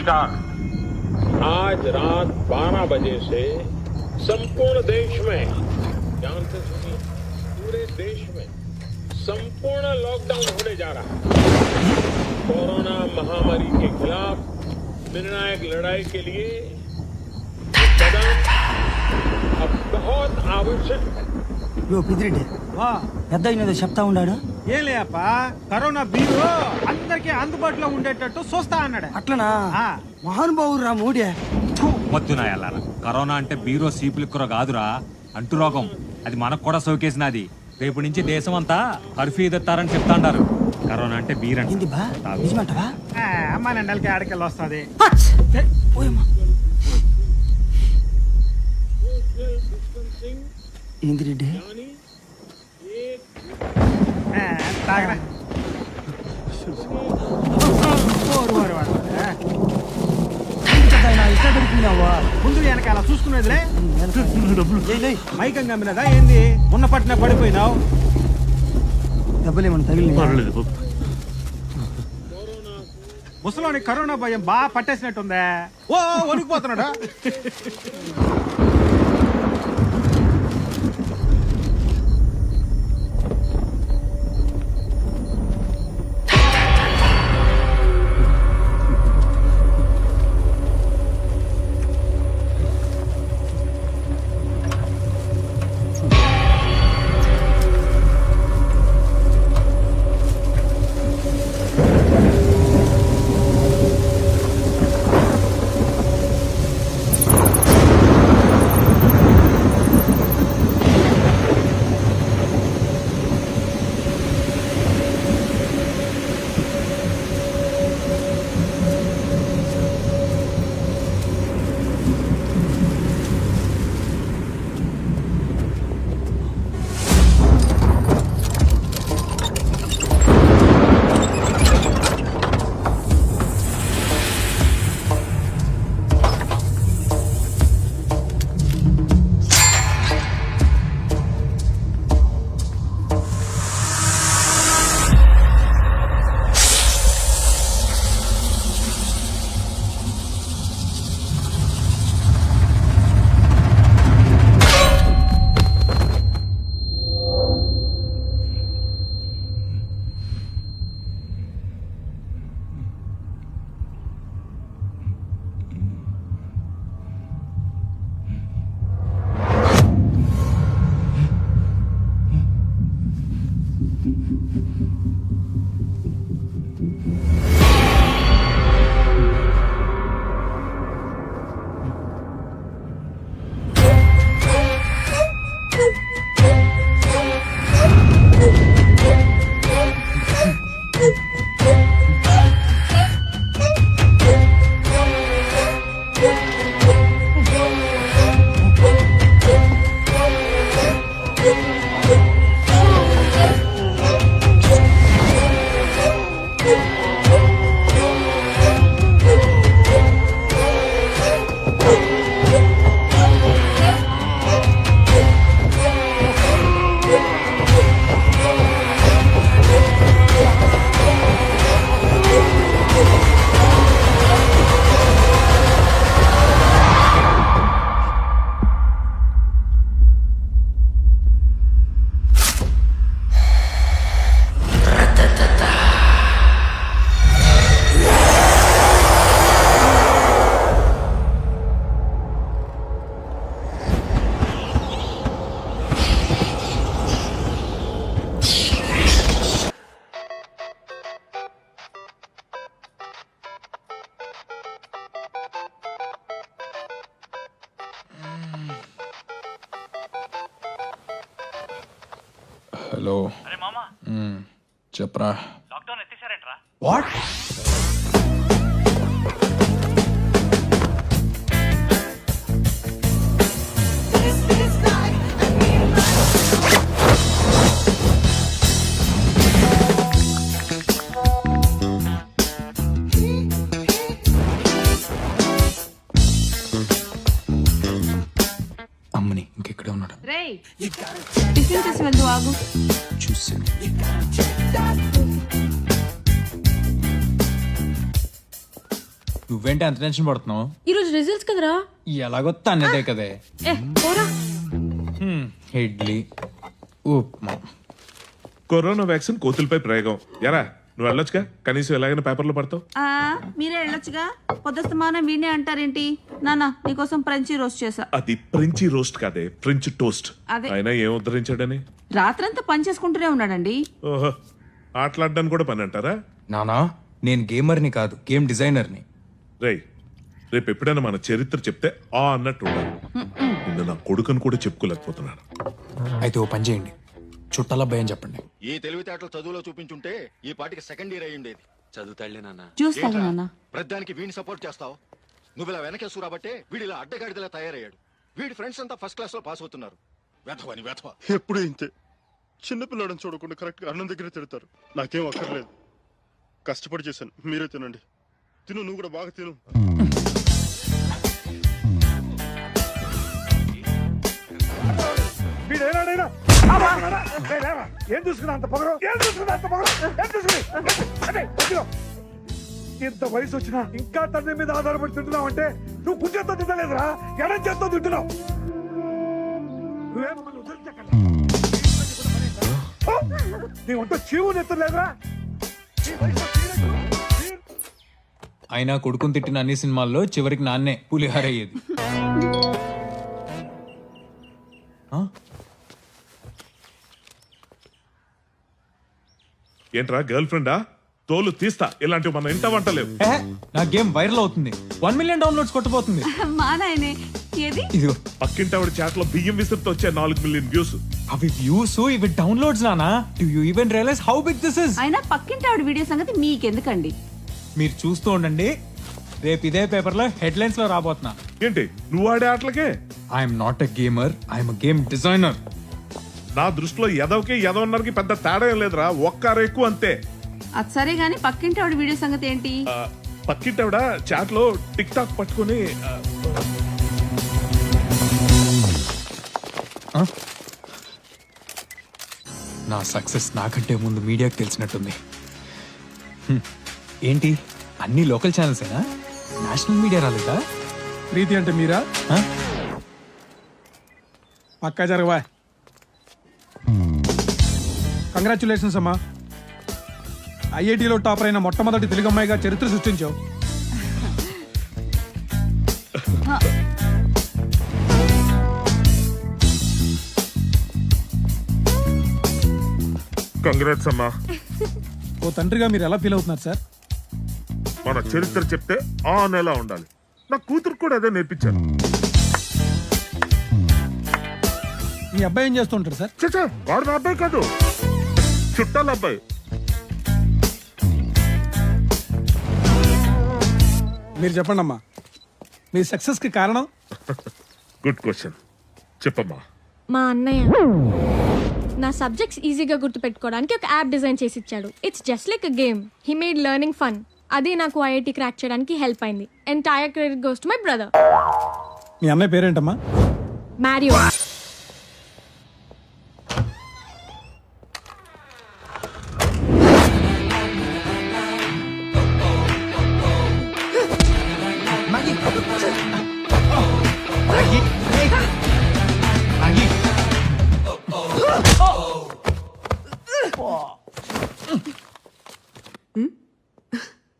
नमस्कार। आज रात 12 बजे से संपूर्ण देश में, ध्यान से सुनिए, पूरे देश में संपूर्ण लॉकडाउन होने जा रहा है। कोरोना महामारी के खिलाफ निर्णायक लड़ाई के लिए ये कदम अब बहुत आवश्यक है। పిదిరెడ్డి పెద్ద అయినదో చెప్తా ఉన్నాడు. ఏం లేప కరోనా బీరు అందరికి అందుబాటులో ఉండేటట్టు చూస్తా అన్నాడు. అట్లనా? ఆ. మహానుభావుడు రా మూడే. వద్దునా ఎల్లారా, కరోనా అంటే బీరో సీపులిక్కుర కాదురా, అంటు రోగం. అది మనకు కూడా సోకేసినది. రేపు నుంచి దేశం అంతా కర్ఫ్యూ ఎత్తారని చెప్తాండారు. కరోనా అంటే బీరంట. ఏంది బా నిజమంటవా? అమ్మ నెండలకి ఆడికెళ్ళి వస్తుంది. ఏంది రెడ్డి? తాగరా ముందు వెనకాల చూసుకునేదిలే. మైకం గమ్మినదా ఏంది? ఉన్న పట్టిన పడిపోయినావు. డబ్బులేమన్నా తగిలి? ముసలోని కరోనా భయం బాగా పట్టేసినట్టుందే. ఓ వణికిపోతున్నాడా? హలో. अरे मामा చెప్పరా. लॉकडाउन ఎత్తేసారేంట్రా? వాట్? అమ్మని ఇంకెక్కడే ఉన్నాడు. రేయ్ టిఫిన్ చేసి వెళ్తూ ఆగు. చూసి నువ్వేంటి అంత టెన్షన్ పడుతున్నావు? ఈరోజు రిజల్ట్స్ కదరా. ఎలాగొత్తా అన్నదే కదే. పోరా. ఇడ్లీ ఉప్మా. కరోనా వ్యాక్సిన్ కోతులపై ప్రయోగం. ఎరా నువ్వు వెళ్ళొచ్చుగా, కనీసం ఎలాగైనా పేపర్లో పడతావు. మీరే వెళ్ళొచ్చుగా. పొద్దుస్తమానం వీణే అంటారేంటి? నాన్న నీకోసం ఫ్రెంచి రోస్ట్ చేసా. అది ఫ్రెంచి రోస్ట్ కాదే, ఫ్రెంచ్ టోస్ట్. అదే. అయినా ఏం ఉద్ధరించాడని? రాత్రంతా పని చేసుకుంటూనే ఉన్నాడండి. ఓహో, ఆటలాడడానికి కూడా పని అంటారా? నానా నేను గేమర్ని కాదు, గేమ్ డిజైనర్ని. రేయ్, రేపు ఎప్పుడైనా మన చరిత్ర చెప్తే ఆ అన్నట్టు ఉండాలి. నిన్న నా కొడుకుని కూడా చెప్పుకోలేకపోతున్నాను. అయితే ఓ పని చేయండి, చుట్టాల భయం చెప్పండి. ఈ తెలివితేటలు చదువులో చూపించుంటే ఈ పాటికి సెకండ్ ఇయర్ అయి ఉండేది. చదువుతాడులే నాన్న. చూస్తాను నాన్న. ప్రతిదానికి వీడిని సపోర్ట్ చేస్తావు. నువ్వు ఇలా వెనకేసు రాబట్టే వీడు ఇలా అడ్డగాడిదలా తయారయ్యాడు. వీడి ఫ్రెండ్స్ అంతా ఫస్ట్ క్లాస్ లో పాస్ అవుతున్నారు. వెధవని వెధవ. ఎప్పుడు ఇంతే. చిన్నపిల్లడని చూడకుండా కరెక్ట్గా అన్నం దగ్గర తిడతారు. నాకేం అక్కర్లేదు, కష్టపడి చేశాను. మీరే తినండి. తిను, నువ్వు కూడా బాగా తిను. ఏం చూసుకున్నా అంత పొగరు? ఏం చూసుకున్నా అంత పొగరు? ఏం చూసుకుని? అదే, వదిలో. ఇంత వయసు వచ్చినా ఇంకా తండ్రి మీద ఆధారపడి తింటున్నావు అంటే నువ్వు కుర్చేత్తో తింటలేదురా, ఎడం చేత్తో తింటున్నావు. నువ్వేమో మమ్మల్ని వదిలించకండి. నీ ఒంట చీవు నెత్తలేదురా. అయినా కొడుకుని తిట్టిన అన్ని సినిమాల్లో చివరికి నాన్నే పులిహార అయ్యేది. ఏంట్రా గర్ల్ ఫ్రెండా? తోలు తీస్తా, ఇలాంటివి మన ఇంట వంటలేవు. నా గేమ్ వైరల్ అవుతుంది, 1 మిలియన్ డౌన్లోడ్స్ కొట్టబోతుంది. మా నాయనే ఏది? ఇదిగో పక్కింటి ఆవిడ చాట్ లో బియ్యం విసురుతో వచ్చే 4 మిలియన్ వ్యూస్. అవి వ్యూస్, ఇవి డౌన్లోడ్స్ నానా. Do you even realize how big this is? అయినా పక్కింటి ఆవిడ వీడియో సంగతి మీకెందుకండి? మీరు చూస్తూ ఉండండి, రేపు ఇదే పేపర్ లో హెడ్లైన్స్ లో రాబోతున్నా. ఏంటి నువ్వు ఆడే ఆటలకే? I'm not a gamer, I'm game designer. నా దృష్టిలో ఎదవకి ఎదవన్నరకి పెద్ద తేడా ఏం లేదురా, ఒక్కరు ఎక్కువ అంతే. అది సరే గాని పక్కింటి ఆవిడ వీడియో సంగతి ఏంటి? పక్కింటి ఆవిడ చాట్ లో టిక్ టాక్ పట్టుకుని నా సక్సెస్ నాకంటే ముందు మీడియాకి తెలిసినట్టుంది. ఏంటి అన్ని లోకల్ ఛానల్సేనా? నేషనల్ మీడియా రాలేదా? ప్రీతి అంటే మీరా? పక్కా జరగవా. కంగ్రాచులేషన్స్ అమ్మా, ఐఐటిలో టాపర్ అయిన మొట్టమొదటి తెలుగు అమ్మాయిగా చరిత్ర సృష్టించావు. కంగ్రాట్స్ అమ్మా. ఓ తండ్రిగా మీరు ఎలా ఫీల్ అవుతున్నారు సార్? మన చరిత్ర చెప్తే ఆ నెల ఉండాలి. నా కూతురు కూడా అదే నేర్పించాను. మీ అబ్బాయి ఏం చేస్తుంటాడు సార్? చచ్చా, వాడు నా అబ్బాయి కాదు, చుట్టాల అబ్బాయి. మీరు చెప్పండి అమ్మా, మీ సక్సెస్ కి కారణం? గుడ్ క్వశ్చన్, చెప్పమ్మా. మా అన్నయ్య నా సబ్జెక్ట్స్ ఈజీగా గుర్తుపెట్టుకోవడానికి ఒక యాప్ డిజైన్ చేసి ఇచ్చాడు. It's just like a game. He made learning fun. అదే నాకు ఐఐటి క్రాక్ చేయడానికి హెల్ప్ అయింది. Entire credit goes to my brother. మీ అన్నయ్య పేరేంటమ్మా? మ్యారియో.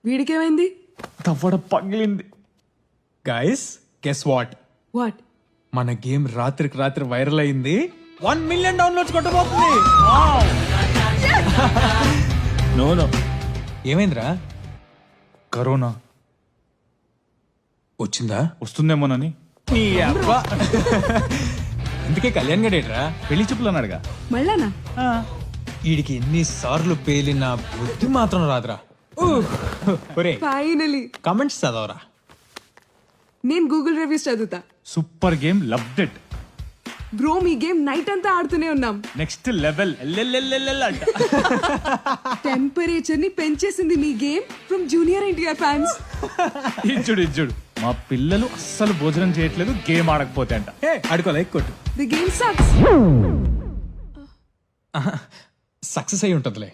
వీడికేమైంది? తవ్వడ పగిలింది. Guys guess what? వాట్? మన గేమ్ రాత్రికి రాత్రి వైరల్ అయింది, 1 మిలియన్ డౌన్లోడ్స్ కొట్టబోతుంది. నో నో, ఏమైందిరా? కరోనా వచ్చిందా? వస్తుందేమోనని. నీ అబ్బా. ఇందుకే కళ్యాణ్ గడేట్రా పెళ్లి చూపులు అన్నాడుగా. మళ్ళానా? వీడికి ఎన్నిసార్లు పేలిన బుద్ధి మాత్రం రాదురా. ఫైనలీ కమెంట్స్ చదవరా. నేను గూగుల్ రివ్యూస్ చదువుతా. Super game, loved it. Bro మీ గేమ్ నైట్ అంతా ఆడుతూనే ఉన్నాం. నెక్స్ట్ లెవెల్ అంట. టెంపరేచర్ ని పెంచేసింది మీ game from junior NTR fans. ఇచ్చుడు మా పిల్లలు అస్సలు భోజనం చేయట్లేదు గేమ్ ఆడకపోతే అంట. అడుకో లైక్ కొట్టు. The game sucks. సక్సెస్ అయి ఉంటుందిలే.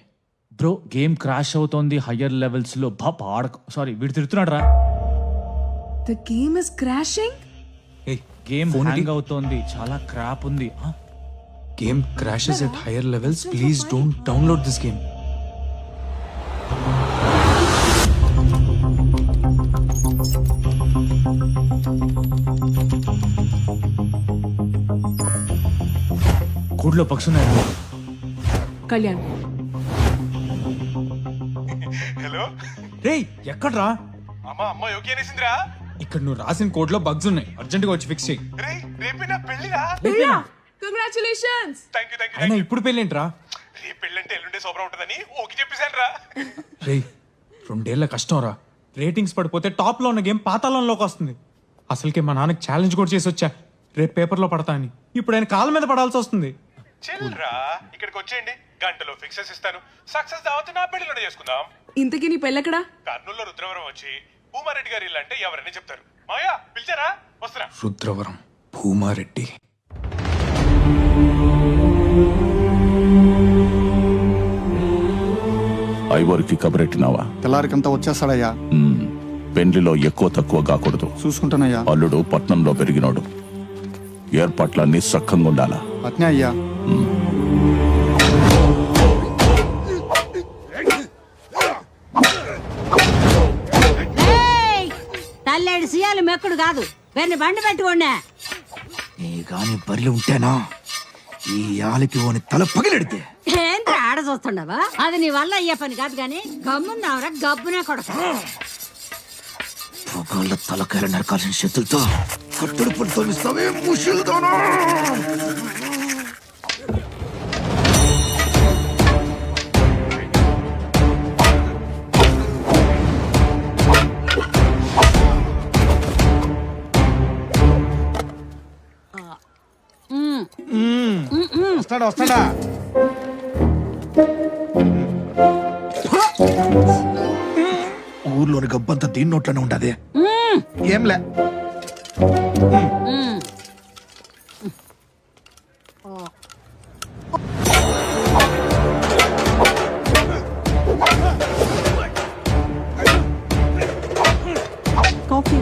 బ్రో గేమ్ క్రాష్ అవుతోంది హయ్యర్ లెవెల్స్ లో. సారీ వీడు తిడుతున్నాడు రా. The game is crashing? Game hang అవుతోంది, చాలా క్రాప్ ఉంది. Game crashes at higher levels. Please don't download this game. కూడ్లో పక్షున్నాయి. కళ్యాణ్, హలో రేయ్ ఎక్కడ్రా? అమ్మ ఓకే అనేసిందిరా. ఇక్కడ నువ్వు రాసిన కోడ్ లో బగ్స్ ఉన్నాయి, అర్జెంట్ గా వచ్చి ఫిక్స్ చేయి. రేపే నా పెళ్లిరా. congratulations! థ్యాంక్ యూ అయినా ఇప్పుడు పెళ్ళేంట్రా? రేపు పెళ్ళంటే ఎల్లుండే శోభనం ఉంటుందని ఓకే చెప్పేశాను రా. రేయ్ 2 ఏళ్ల కష్టం రా. రేటింగ్స్ పడిపోతే టాప్ లో ఉన్న గేమ్ పాతాళంలోకి వస్తుంది. అసలుకే మా నాన్నకి ఛాలెంజ్ కూడా చేసి వచ్చా, రేపు పేపర్లో పడతా అని. ఇప్పుడు ఆయన కాళ్ళ మీద పడాల్సి వస్తుంది. చెల్రా ఇక్కడికి వచ్చేయండి, గంటలో ఫిక్సెస్ ఇస్తాను. సక్సెస్ దావత్ నా పెళ్లిలోనే చేసుకుందాం. ఇంతకీ నీ పెళ్ళెక్కడా? కర్నూలులో రుద్రవరం వచ్చి భూమారెడ్డి గారి ఇల్లు అంటే ఎవరని చెప్తారు. మాయా పిలిచారా? వస్తున్నా. రుద్రవరం, భూమారెడ్డి. ఐవరికి కబరెట్టినావా? తెల్లారికంతా వచ్చేస్తాడయ్యా. పెండ్లిలో ఎక్కువ తక్కువ కాకూడదు. చూసుకుంటానయ్యా. అల్లుడు పట్నంలో పెరిగినోడు, ఏర్పాట్లన్నీ సక్కంగా ఉండాలా. అట్నే అయ్యా. తల్లేడు సియాలు మెక్కుడు కాదు, వెన్ని బండి పెట్టుకోండి. నీ గాని బర్రెలు ఉంటేనా ఈ ఆలికి ఓని తల పగిలెడితే. ఏంటి ఆడ చూస్తుండవా? అది నీ వల్ల అయ్యే పని కాదు గాని గమ్మున్నావురా, గబ్బునే కొడక. పొగాళ్ళ తలకాయలు నరకాల్సిన చేతులతో కట్టుడు పడితో ఇస్తావే ముషులుతోనా. వస్తాడా ఊర్లోని గబ్బంతా దీని నోట్లోనే ఉండదే. ఏంలే. కాఫీ.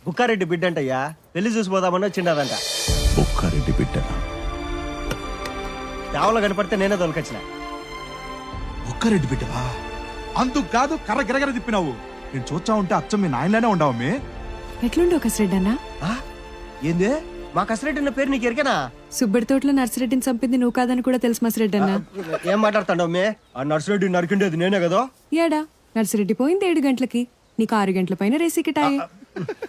బుక్కారెడ్డి బిడ్డంటయ్యా, పెళ్లి చూసిపోదామని వచ్చిండదంట. బుక్కారెడ్డి బిడ్డనా? చావలో కనపడితే నేనే దొలకొచ్చిన. ఒక్కరెడ్డి బిడ్డవా? అందుకు కాదు కర్ర గిరగర తిప్పినావు. నేను చూచా ఉంటే అచ్చం మీ నాయనలానే ఉండవు. ఎట్లుండో కసిరెడ్డి అన్న? ఏంది మా కసిరెడ్డి అన్న పేరు నీకు ఎరికేనా? సుబ్బడి తోటలో నర్సిరెడ్డిని చంపింది నువ్వు కాదని కూడా తెలుసు మసిరెడ్డి అన్న. ఏం మాట్లాడుతాండవు మే? ఆ నర్సిరెడ్డి నరికిండేది నేనే కదా. ఏడా నర్సిరెడ్డి పోయింది 7 గంటలకి, నీకు 6 గంటల పైన రేసి కిటాయి.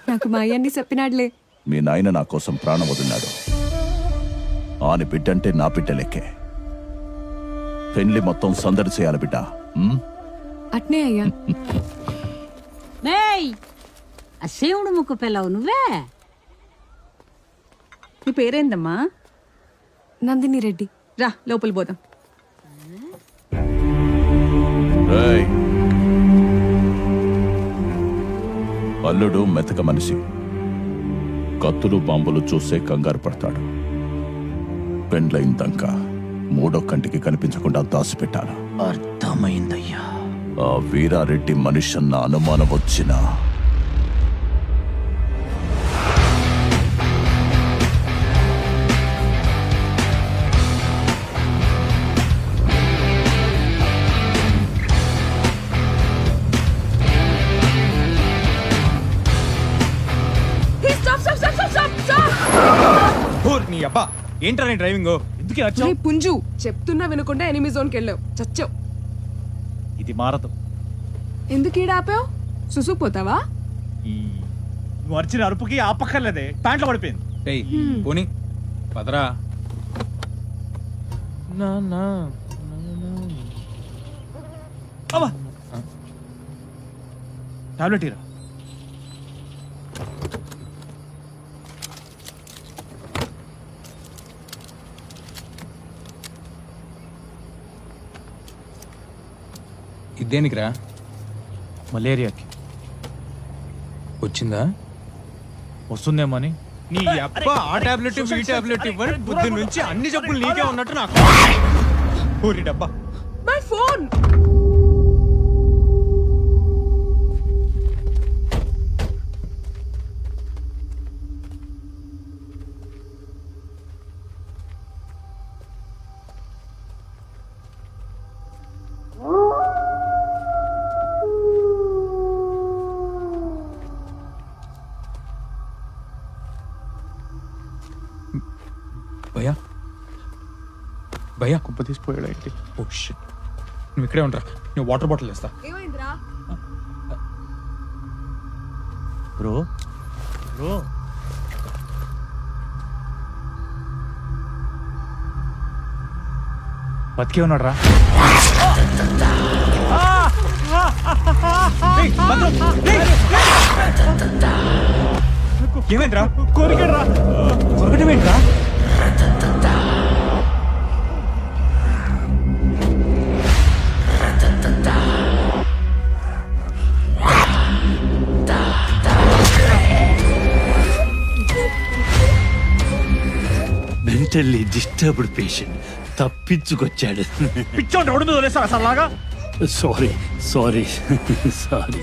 నాకు మా అయ్యన్ని చెప్పినాడులే. మీ నాయన నా కోసం ప్రాణం వదిలినాడు. ఆని బిడ్డంటే నా బిడ్డ లెక్కే. పెళ్లి మొత్తం సందడి చేయాలి బిడ్డ. అట్నే అయ్యా. ఆ శివుడు ముక్కు పిల్లవు నువ్వే. నీ పేరేందమ్మా? నందిని రెడ్డి. రా లోపల పోదాం. రేయ్, అల్లుడు మెతక మనిషి, కత్తులు బాంబులు చూసే కంగారు పడతాడు. పెండ్లైందంక 3వ కంటికి కనిపించకుండా దాచిపెట్టాను. అర్థమైందయ్యా. ఆ వీరారెడ్డి మనిషన్న అనుమానం వచ్చినా నీ అబ్బా ఏంట్రా నీ డ్రైవింగ్? ఎందుకు వచ్చావు? పుంజు చెప్తున్నా వినకుండా ఎనిమి జోన్కి వెళ్ళావు, చచ్చావు. ఇది మారదు. ఎందుకు ఈడ ఆపావు? సుసుకుపోతావా? నువ్వు అరిచిన అరుపుకి ఆపక్కర్లేదే, ప్యాంట్లో పడిపోయింది. పోనీ పదరా. టాబ్లెట్ ఇరా. ఇదేనికిరా? మలేరియాకి వచ్చిందా? వస్తుందేమో అని. నీ అప్ప ఆ టాబ్లెట్ ఈ టాబ్లెట్ ఇవ్వని బుద్ధి నుంచి అన్ని జబ్బులు నీకే ఉన్నట్టు నాకు. ఊరి డబ్బా. My phone. భయ్యా భయ్యా కుప్ప తీసిపోయాడు ఏంటి? Oh shit. నువ్వు ఇక్కడే ఉండరా, నువ్వు వాటర్ బాటిల్ వేస్తా. ఏమైందిరా? బ్రో బ్రో బతికే ఉన్నాడు రా. ఏమైందిరా? కొరికాడు రా. కొరకటం ఏంట్రా? మెంటల్లీ డిస్టర్బ్డ్ పేషెంట్ తప్పించుకొచ్చాడు. పిచ్చోండి రోడ్డు మీద వదిలేస్తారా సార్ లాగా? Sorry sorry sorry.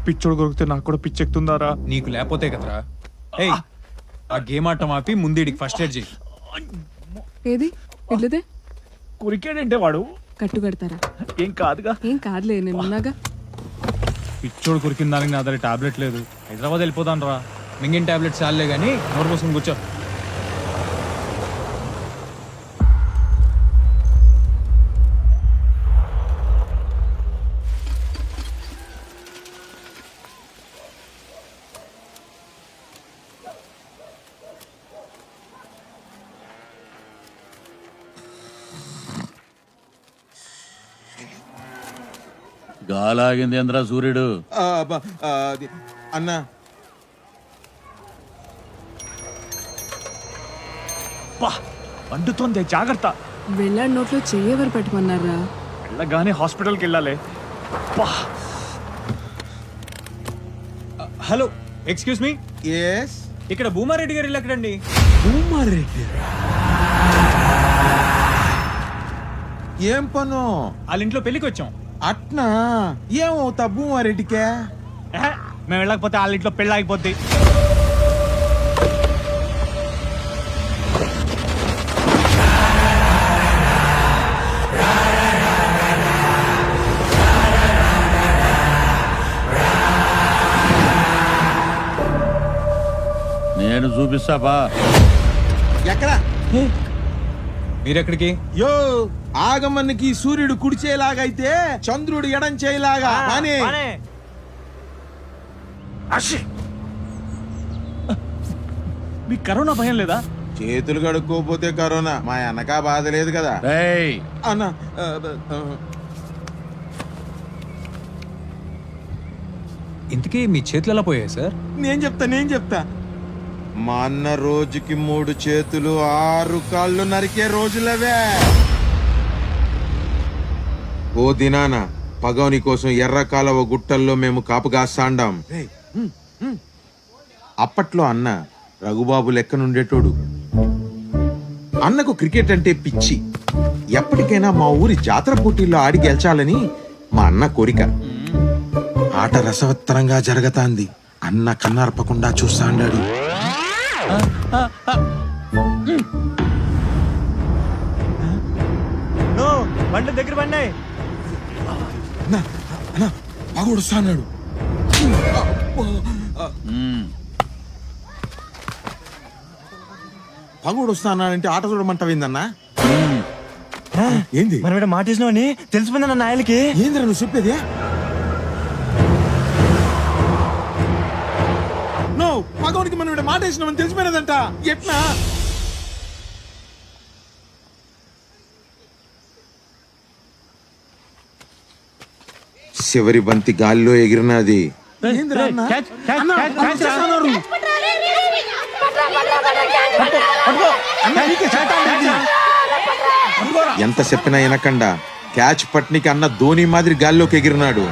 పిచ్చోడు కొరికితే నాకు కూడా పిచ్చెక్కుతుందారా? నీకు లేకపోతే కదరా. ఏయ్, ఆ గేమ్ ఆటం ఆపి ముందీడికి ఫస్ట్ ఎయిడ్ చేయి. ఏది ఇల్లుదే? కొరికాడంటే వాడు కట్టు కడతారా? ఏం కాదుగా. ఏం కాదులే, నేను ఉన్నాగా. పిచ్చోడు కొరికిన దానికి నా దగ్గర టాబ్లెట్ లేదు. హైదరాబాద్ వెళ్ళిపోతాను రా. మింగిన టాబ్లెట్ చాలే కానీ నోరు పోసుకుని కూర్చో. గాలాగింది ఏంద్రా సూర్యుడు? అన్నా అంటుతోంది, జాగ్రత్త. వెళ్ళాడి నోట్లో చెయ్యెవరు పెట్టమన్నారా? వెళ్ళగానే హాస్పిటల్కి వెళ్ళాలి. Hello, excuse me. ఎస్. ఇక్కడ భూమారెడ్డి గారు ఇల్లు ఎక్కడండి? భూమారెడ్డి ఏం పను? వాళ్ళ ఇంట్లో పెళ్లికి వచ్చాం. అట్నా? ఏమవుతా భూమారెడ్డికే? మేము వెళ్ళకపోతే వాళ్ళ ఇంట్లో పెళ్ళి ఆగిపోద్ది. నేను చూపిస్తా బా. ఎక్కడ? మీరెక్కడికి? యో, ఆగమన్నకి సూర్యుడు కుడిచేలాగైతే చంద్రుడు ఎడం చేయలాగా. మీకు కరోనా భయం లేదా? చేతులు కడుక్కోపోతే కరోనా, మా అన్నకా బాధ లేదు కదా అన్న. ఇంతకీ మీ చేతులు ఎలా పోయాయి సార్? నేను చెప్తా మా అన్న రోజుకి 3 చేతులు 6 కాళ్ళు నరికే రోజులవే. ఓ దినాన పగవని కోసం ఎర్ర కాలవ గుట్టల్లో మేము కాపుగాస్తాండాం. అప్పట్లో అన్న రఘుబాబు లెక్కనుండేటోడు. అన్నకు క్రికెట్ అంటే పిచ్చి. ఎప్పటికైనా మా ఊరి జాతర పోటీల్లో ఆడి గెలిచాలని మా అన్న కోరిక. ఆట రసవత్తరంగా జరగతాంది. అన్న కన్నార్పకుండా చూస్తా అన్నాడు. బండి దగ్గర బండి పగొడుస్తా అన్నాడు. పగొడుస్తా అన్నాడంటే ఆట చూడమంటావేందన్నా? ఏంది మనం ఇక్కడ మాటేసినావని తెలిసిపోయిందన్న నాయలకి. ఏందిరా నువ్వు చెప్పేది? నో పగవనికి మనం ఇక్కడ మాట వేసినామని తెలిసిపోయినదంట. ఎట్లా చివరి బంతి గాల్లో ఎగిరినది. ఎంత చెప్పినా వినకుండా క్యాచ్ పట్నికి అన్న ధోని మాదిరి గాల్లోకి ఎగిరినాడు.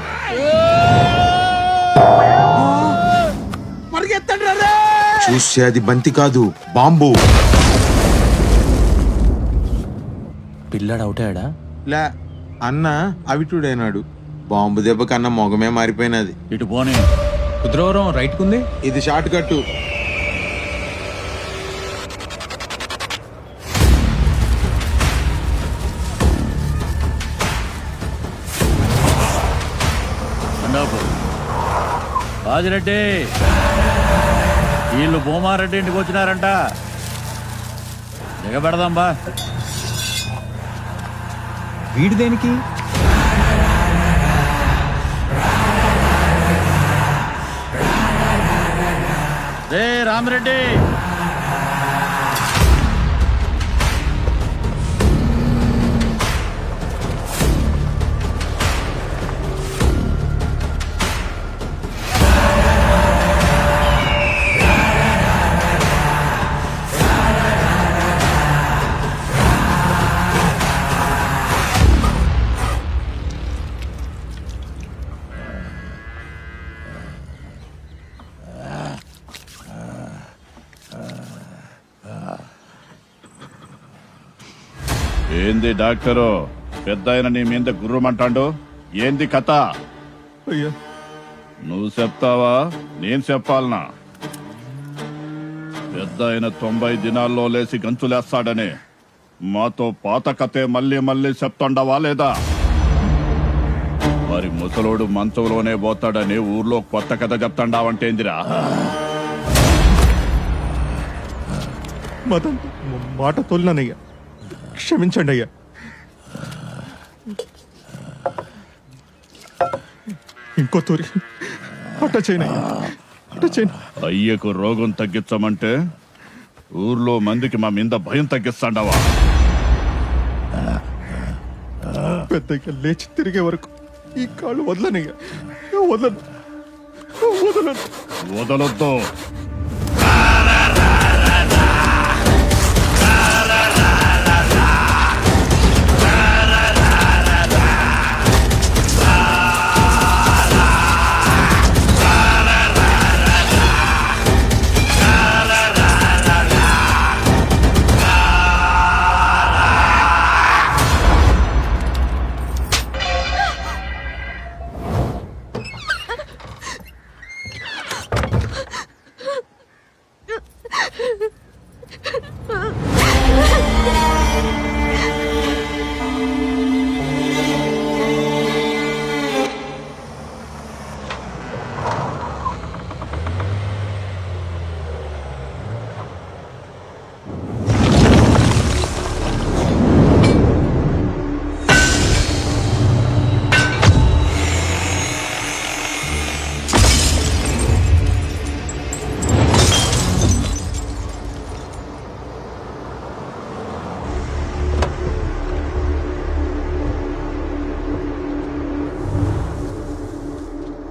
చూస్తే అది బంతి కాదు, బాంబు. పిల్లాడు అవుతాడా? లే, అన్న అవిటుడైనాడు. బాంబు దెబ్బ కన్నా మొగమే మారిపోయినది. ఇటు పోనీ. కుద్రవరం రైట్ కుంది. ఇది షార్ట్ కట్టు. బాజిరెడ్డి, వీళ్ళు భూమారెడ్డి ఇంటికి వచ్చినారంట. దిగబెడదాం బా. వీడి దేనికి? రే రామిరెడ్డి, ఏంది డాక్టరు పెద్ద ఆయన నీ మీద గుర్రమంటాడు? ఏంది కథ? అయ్యా నువ్వు చెప్తావా నేను చెప్పాలనా? పెద్ద ఆయన 90 దినాల్లో లేసి గంతులేస్తాడని మాతో పాత కథే మళ్ళీ మళ్ళీ చెప్తుండవా లేదా? మరి ముసలోడు మంచంలోనే పోతాడని ఊర్లో కొత్త కథ చెప్తాండావంటేందిరా? మదన్ మాట తోలినానయ్యా, క్షమించండి అయ్యా. ఇంకో తూరి అట్ట చేయనయ్యా, అట్ట చేయను. అయ్యకు రోగం తగ్గించమంటే ఊర్లో మందికి మా మీద భయం తగ్గిస్తాండవా? పెద్దగా లేచి తిరిగే వరకు ఈ కాళ్ళు వదలనయ్యా, వదలను వదలను. వదలొద్దు.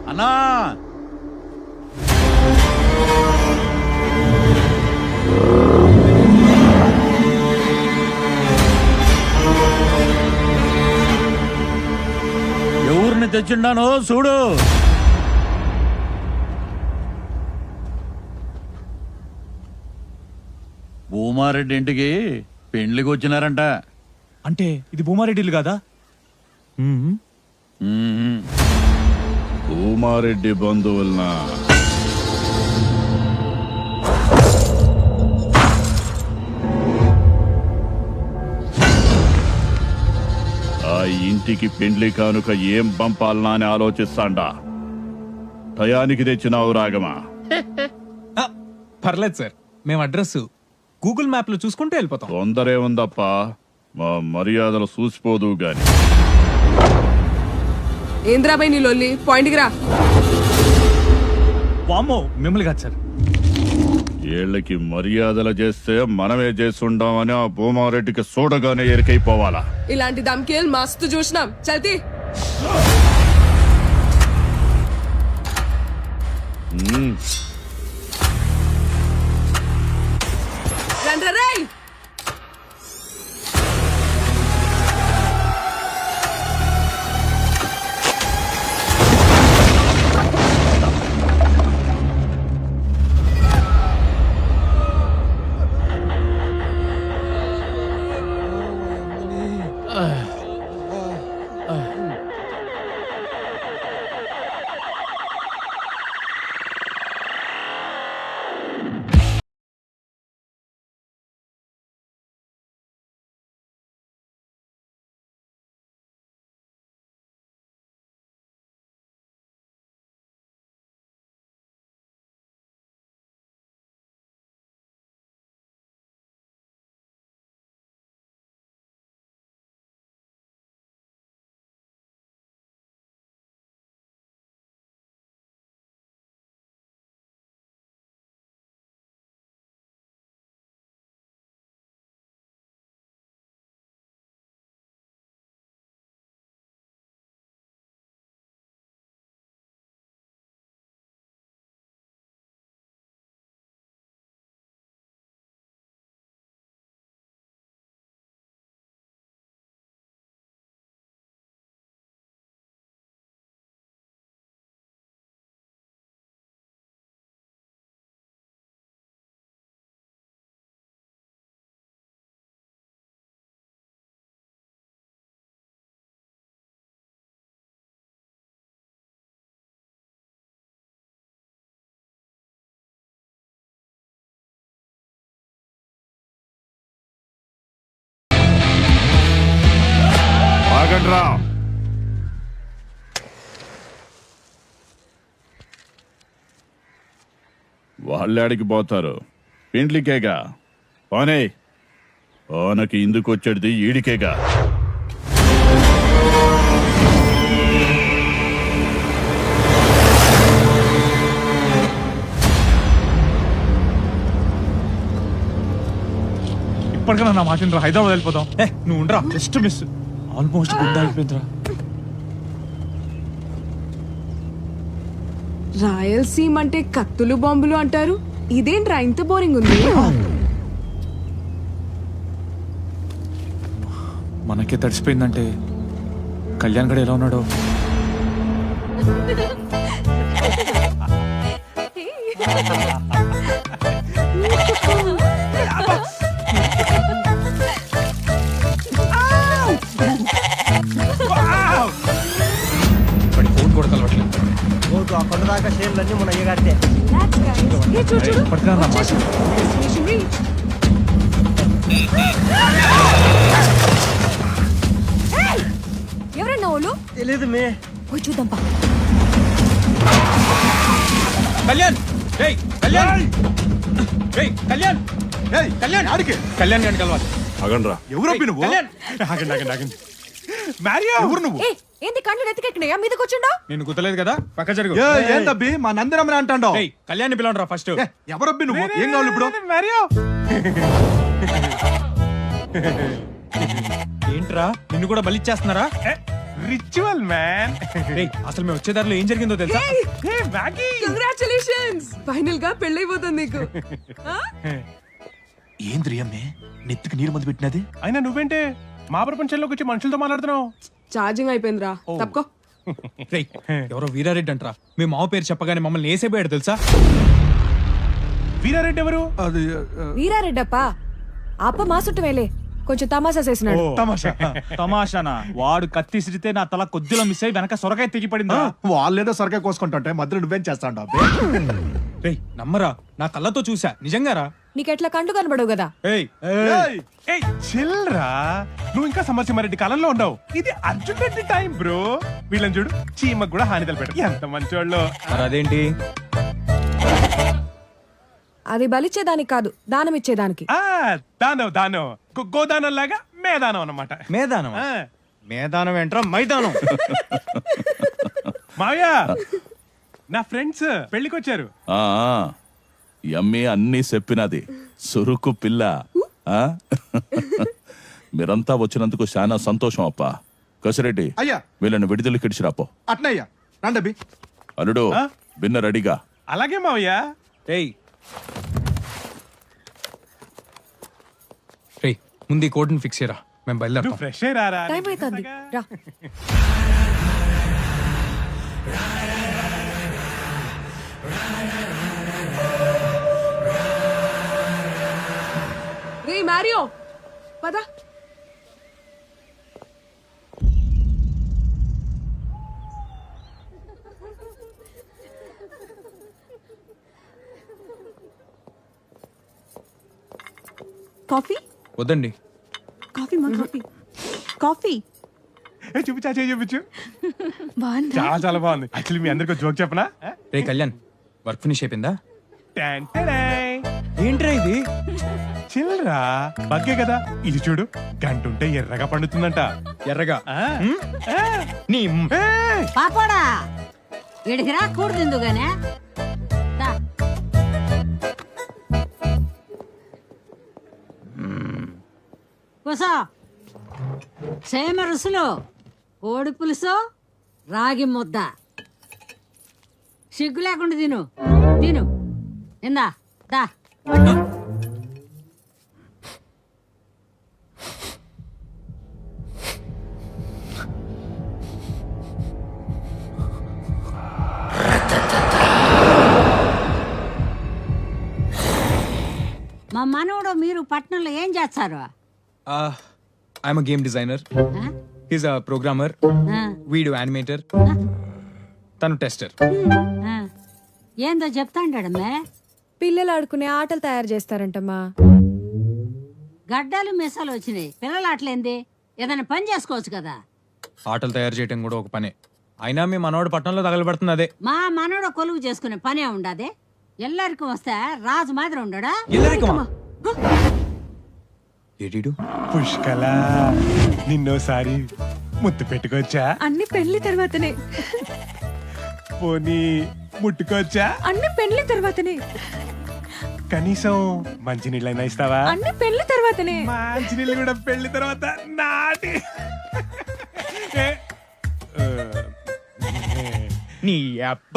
అన్నా ఎవరిని తెచ్చిండానో చూడు. భూమారెడ్డి ఇంటికి పెండ్లికి వచ్చినారంట. అంటే ఇది భూమారెడ్డిలు కాదా? భూమారెడ్డి బంధువులనా? ఆ ఇంటికి పెండ్లి కానుక ఏం పంపాలనా అని ఆలోచిస్తాండా. టయానికి తెచ్చినావు రాగమా? పర్లేదు సార్, మేము అడ్రస్ గూగుల్ మ్యాప్ లో చూసుకుంటూ వెళ్ళిపోతాం. తొందరే ఉందప్ప, మా మర్యాదలు చూసిపోదు గాని. ఏంద్రాబాయ్ నీ లొల్లి, పాయింట్కి రా. వామ్మో, మిమ్మల్ని కాదు సార్. వీళ్ళకి మర్యాదలు చేస్తే మనమే చేస్తుంటామని ఆ భూమారెడ్డికి చూడగానే ఎరికైపోవాలా. ఇలాంటి దమ్కేల్ మస్తు చూసినాం. చల్తీ రండ్రరేయ్. ఆగండ్రా. వాళ్ళాడికి పోతారు, పెండ్లికేగా. పోనీ ఓనకి ఇందుకు వచ్చేది ఈడికేగా. ఇప్పటికైనా నా మాట వినరా, హైదరాబాద్ వెళ్ళిపోతాం. నువ్వు ఉండరా, జస్ట్ మిస్. ఆల్మోస్ట్ గుడ్ అయిపోయిందిరా. రాయలసీమ అంటే కత్తులు బాంబులు అంటారు. ఇదేంట్రా ఇంత బోరింగ్ ఉంది? మనకే తడిసిపోయిందంటే కళ్యాణ్ గడ ఎలా ఉన్నాడో. ఫోన్ కూడా కలవట్లేదు. కొండదాకా షేర్లన్నీ మన అయ్యగారితే. ఇప్పటికైనా నా మాట ఎవరన్నా వాళ్ళు? తెలీదు మే. పోయి చూద్దాంపా. కళ్యాణ్, ఏయ్ కళ్యాణ్, ఏయ్ కళ్యాణ్, ఏయ్ కళ్యాణ్, ఆడికి కళ్యాణ్ గారిని కలవాలి. అగండ్రా. ఎవరబ్బి నువ్వు? ఆగండి ఆగండి ఆగండి. మ్యారియా, ఎవరు నువ్వు? ఏంది కళ్ళు నెత్తికెక్కినాయా? మీదకి వచ్చిండో? నేను గుర్తులేదు కదా, పక్క జరుగు. ఏందబ్బి మా నందిరమ్మని అంటాడో? ఏయ్ కళ్యాణ్ పిలవండి ఫస్ట్. ఎవరబ్బి నువ్వు? ఏం కావాలి ఇప్పుడు? మ్యారియా. ఏంట్రా, నిన్ను కూడా బలిచ్చేస్తున్నారా? Ritual man. అసలు మేము వచ్చే దారిలో ఏం జరిగిందో తెలుసా? కంగ్రాచులేషన్స్, ఫైనల్ గా పెళ్ళైపోతుంది నీకు. ఏంద్రి అమ్మే నెత్తికి నీరు మందు పెట్టినది? అయినా నువ్వేంటే మా ప్రపంచంలోకి వచ్చి మనుషులతో మాట్లాడుతున్నావు? ఛార్జింగ్ అయిపోయిందిరా, తప్పుకో. ఎవరో వీరారెడ్డి అంటరా, మీ మావ పేరు చెప్పగానే మమ్మల్ని వేసేపోయాడు తెలుసా? వీరారెడ్డి ఎవరు? అది వీరారెడ్డప్ప అప్ప మా చుట్టమేలే, కొంచెం తమాషా చేసినాడు. తమాషానా? వాడు కత్తి సిరితే నా తల కొద్దిలో మిస్ అయ్యి వెనక సొరకాయ తెగి పడిందా? వాళ్ళేదో సొరకాయ కోసుకుంటుంటే మధ్యలో నువ్వేం చేస్తాడు? నమ్మరా, నా కళ్ళతో చూసా, నిజంగారా. నీకెట్లా కండు కనబడవు కదా. చిల్రా, నువ్వు ఇంకా సమరసింహారెడ్డి కాలంలో ఉండవు. ఇది అర్జున్ రెడ్డి టైం బ్రో. వీళ్ళని చూడు, చీమకు కూడా హాని తలపెట్టారు. ఎంత మంచోళ్ళు. అదేంటి? అది బలిచ్చేదానికి కాదు, దానం ఇచ్చేదానికి. దానం దానం, గోదానం లాగా మేదానం అన్నమాట. మేదానం? మేదానం ఏంట్రా, మైదానం. మావయ్య, నా ఫ్రెండ్స్ పెళ్లికొచ్చారు. ఎమ్మి అన్నీ చెప్పినది సురుకు పిల్ల ఆ? మీరంతా వచ్చినందుకు చాలా సంతోషం అప్ప. కసిరెడ్డి, అయ్యా. వీళ్ళని విడుదల కిడిచిరాపో. అట్నయ్యా రండి అబ్బి. అల్లుడు బిన్న రెడీగా. అలాగే మావయ్యా. రేయ్ రేయ్, ముందు ఈ కోడ్ని ఫిక్స్ చేయరా, మేము బయలుదేరుతాం. ఫ్రెష్ అయ్యారా? టైం అవుతుంది రా. రే మారియో పద. కాఫీ వద్దండి. కాఫీ మా కాఫీ కాఫీ చూపించా, చూపించు. బాగుందా? చాలా చాలా బాగుంది. యాక్చువల్లీ మీ అందరికి జోక్ చెప్పనా? రే కళ్యాణ్, వర్క్ ఫినిష్ అయిపోయిందా? ఏంట్రా ఇది? చిల్లరా బగ్గే కదా. ఇది చూడు, గంట ఉంటే ఎర్రగా పండుతుందంట. ఎర్రగా నీ పాపడా ఇడికి రాకూడదు ఎందుగానే. కూసో. సేమ రుసులు, కోడి పులుసు, రాగి ముద్ద. సిగ్గు లేకుండా తిను తిను. ఇందా దా. మా మనవడు మీరు పట్నంలో ఏం చేస్తారు? I'm game designer, is a programmer, video animator, తను టెస్టర్. ఏందో చెప్తాండమే. పిల్లలు ఆడుకునే ఆటలు తయారు చేస్తారంటమ్మా. గడ్డలు మిసాలు వచ్చినాయి, పిల్లలు ఆటలేంది? ఏదైనా పని చేసుకోవచ్చు కదా. ఆటలు తయారు చేయడం కూడా ఒక పనే. అయినా మీ మనవాడు పట్టణంలో తగలబడుతుంది అదే. మా మనవడు కొలువు చేసుకునే పనే ఉండదే. ఎల్లరికి వస్తే రాజు మాదిరి ఉండడా? ఏడీడు పుష్కల, నిన్నోసారి ముద్దు పెట్టుకోవచ్చా? అన్ని పెళ్లి తర్వాతనే. పోనీ ముట్టుకోవచ్చా? అన్ని పెళ్లి తర్వాతనే. కనీసం మంచి నీళ్ళైనా ఇస్తావా? అన్ని పెళ్లి తర్వాతనే. మంచి నీళ్ళు కూడా పెళ్లి తర్వాత నాటి. నీ అబ్బ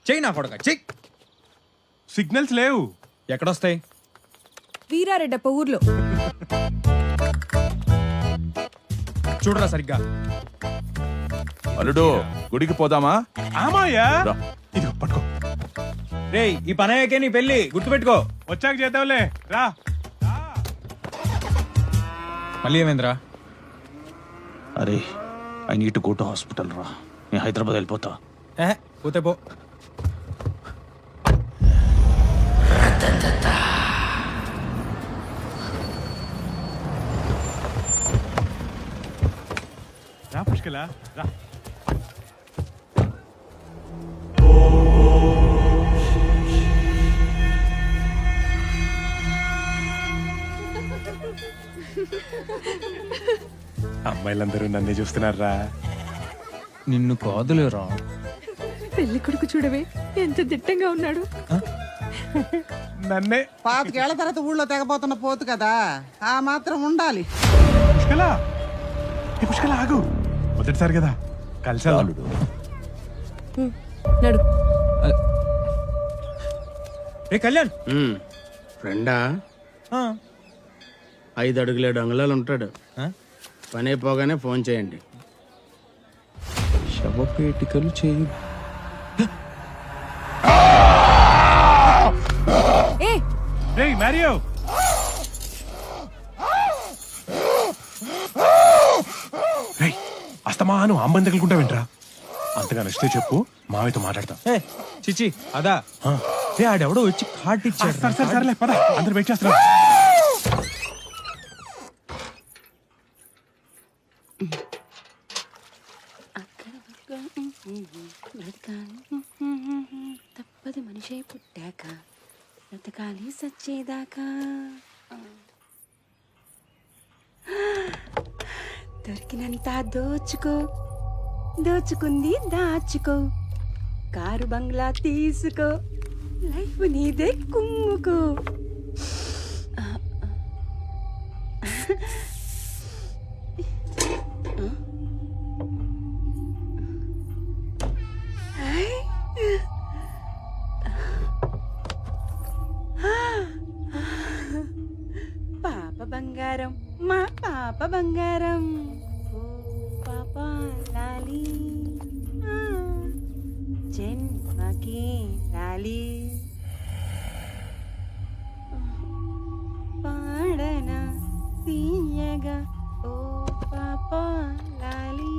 చెయ్యి నా కొడక చెయ్యి. సిగ్నల్స్ లేవు. ఎక్కడొస్తాయి? వీరారెడ్డప్ప ఊర్లో. చూడరా సరిగ్గా. అల్లుడు గుడికి పోదామా? ఆమాయా, ఇదిగో పట్టుకో. రేయ్, ఈ పని అయ్యాకే నీ పెళ్లి గుర్తుపెట్టుకో. వచ్చాక చేద్దాంలే, రా. మళ్ళీ ఏమైందిరా? అరే I need to go to hospital రా. నేను హైదరాబాద్ వెళ్ళిపోతా. పోతే పో. రా పుష్కల రా. అమ్మాయిలందరూ నన్నే చూస్తున్నారా? నిన్ను కాదులేరా. పెళ్లి కొడుకు చూడవే ఎంత దిట్టంగా ఉన్నాడు. నన్నే. పాతికేళ్ల తర్వాత ఊళ్ళో తెగపోతున్న పోతు కదా, ఆ మాత్రం ఉండాలి. పుష్కల, ఏ పుష్కల ఆగు. మొదటిసారి కదా కలిసా. నడు. రే కళ్యాణ్. ఫ్రెండా? 5 అడుగులు 7 అంగుళాలు ఉంటాడు. పని అయిపోగానే ఫోన్ చేయండి. శవపేటికలు చేయి. రేయ్ మారియో. రేయ్, అస్తమాను అమ్మని తగులుకుంటా వింట్రా. అంతగా నచ్చితే చెప్పు, మామయ్యతో మాట్లాడతా. చిచి అదా? ఆడెవడో వచ్చి కార్డు ఇచ్చాడు. సరే సరేలే పద, అందరు వెయిట్ చేస్తున్నా. తప్పదు మనిషే పుట్టాక, బ్రతకాలి సచ్చేదాకా. దొరికినంత దోచుకో, దోచుకుంది దాచుకో, కారు బంగ్లా తీసుకో, లైఫ్ నీదే కుమ్ముకో. పాప బంగారం, మా పాప బంగారం, ఓ పాప లాలి, జన్మకి లాలి, పాడన తీయగా ఓ పాప లాలి.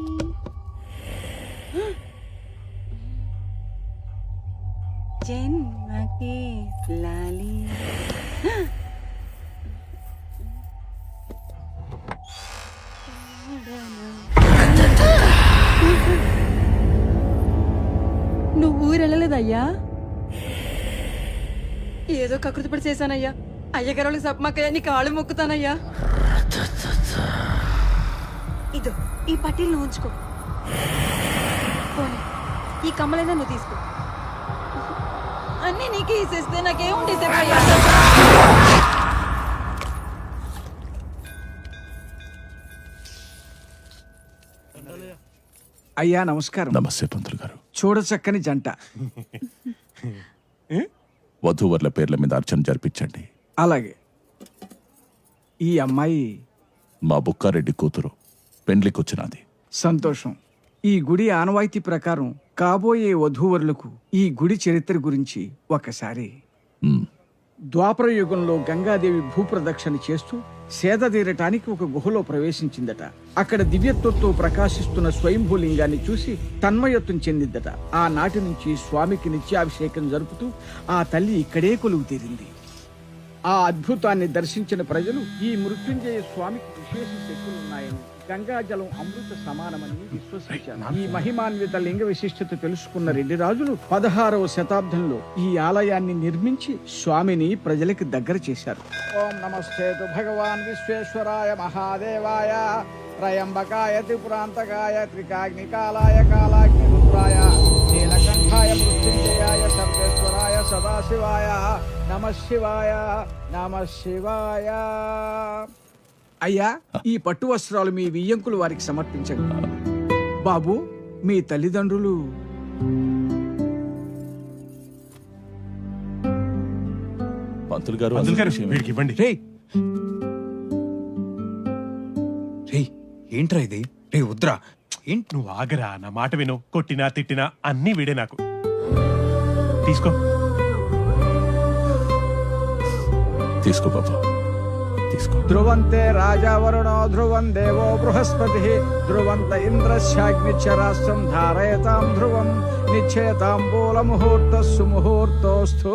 జన్మకి లాలి. నువ్వు ఊరెళ్ళలేదయ్యా? ఏదో కకృతి పడి చేశానయ్యా. అయ్యగారులకు సప్మాకయ్యా, నీ కాళ్ళు మొక్కుతానయ్యా. ఇదో ఈ పట్టీలు నువ్వు ఉంచుకో. పోనీ ఈ కమ్మలైనా నువ్వు తీసుకో. అన్నీ నీకే ఇసేస్తే నాకేముంటే చెప్పయ్యా. అయ్యా నమస్కారం. నమస్తే పంతులు గారు. చూడచక్కని జంట. వధూవర్ల పేర్ల మీద అర్చన జరిపించండి. అలాగే. ఈ అమ్మాయి మా బుక్కారెడ్డి కూతురు, పెండ్లికొచ్చినది. సంతోషం. ఈ గుడి ఆనవాయితీ ప్రకారం కాబోయే వధూవరులకు ఈ గుడి చరిత్ర గురించి ఒకసారి. ద్వాపర యుగంలో గంగాదేవి భూప్రదక్షిణ చేస్తూ సేద తీరటానికి ఒక గుహలో ప్రవేశించిందట. అక్కడ దివ్యత్వంతో ప్రకాశిస్తున్న స్వయంభూలింగాన్ని చూసి తన్మయత్వం చెందిందట. ఆనాటి నుంచి స్వామికి నిత్యాభిషేకం జరుపుతూ ఆ తల్లి ఇక్కడే కొలువు తీరింది. ఆ అద్భుతాన్ని దర్శించిన ప్రజలు ఈ మృత్యుంజయ స్వామికి విశేష శక్తులున్నాయని, గంగాజలం అమృత సమానమని విశ్వసించారు. ఈ మహిమాన్విత లింగ విశిష్టత తెలుసుకున్న రెడ్డి రాజులు 16వ శతాబ్దంలో ఈ ఆలయాన్ని నిర్మించి స్వామిని ప్రజలకు దగ్గర చేశారు. ఓం నమస్తేతు భగవాన్ విశ్వేశ్వరాయ మహాదేవాయ త్రయంబకాయ త్రిపురాంతకాయ త్రికాగ్నికాలాయ కాలాగ్ని రుద్రాయ నీలకంఠాయ మృత్యుంజయాయ సర్వేశ్వరాయ సదాశివాయ నమః శివాయ నమః శివాయ. అయ్యా, ఈ పట్టు వస్త్రాలు మీ వియ్యంకులు వారికి సమర్పించండి. బాబు, మీ తల్లిదండ్రులు పంతులు గారు వీడికి ఇవ్వండి. ఏంట్రా ఇది? రే వద్దురా. ఏంటి నువ్వు ఆగరా, నా మాట విను. కొట్టినా తిట్టినా అన్నీ వీడే నాకు. తీసుకో తీసుకో బాబా, తీసుకో. ధ్రువంతే రాజా వరుణో ధ్రువం దేవో బృహస్పతి ధ్రువంత ఇంద్రశ్చాగ్నిచ్చ రాష్ట్రం ధారయతాం ధ్రువం నిశ్చయతాంబూల ముహూర్త సుముహూర్తోస్తు.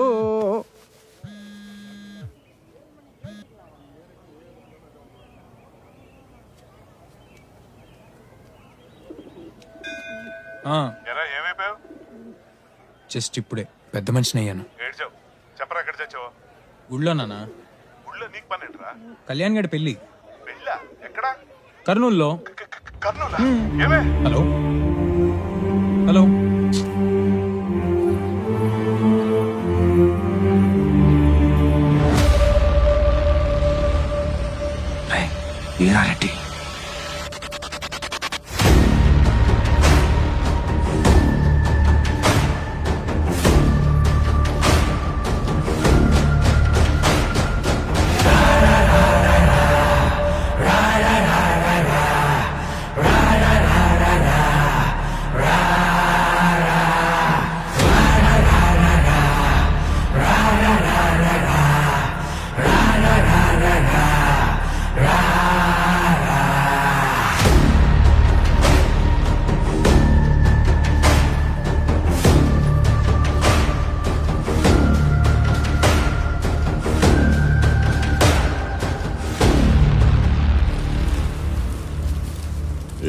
జస్ట్ ఇప్పుడే పెద్ద మనిషిని అయ్యాను. చెప్పరా ఎక్కడ చచ్చావు? ఊళ్ళో నాన్న. ఊళ్ళో నీకు పని ఏంట్రా? కళ్యాణ్ గడి పెళ్లి. పెళ్ళా? ఎక్కడా? కర్నూలులో. కర్నూలా? ఏమే? Hello hello. ఈరారెడ్డి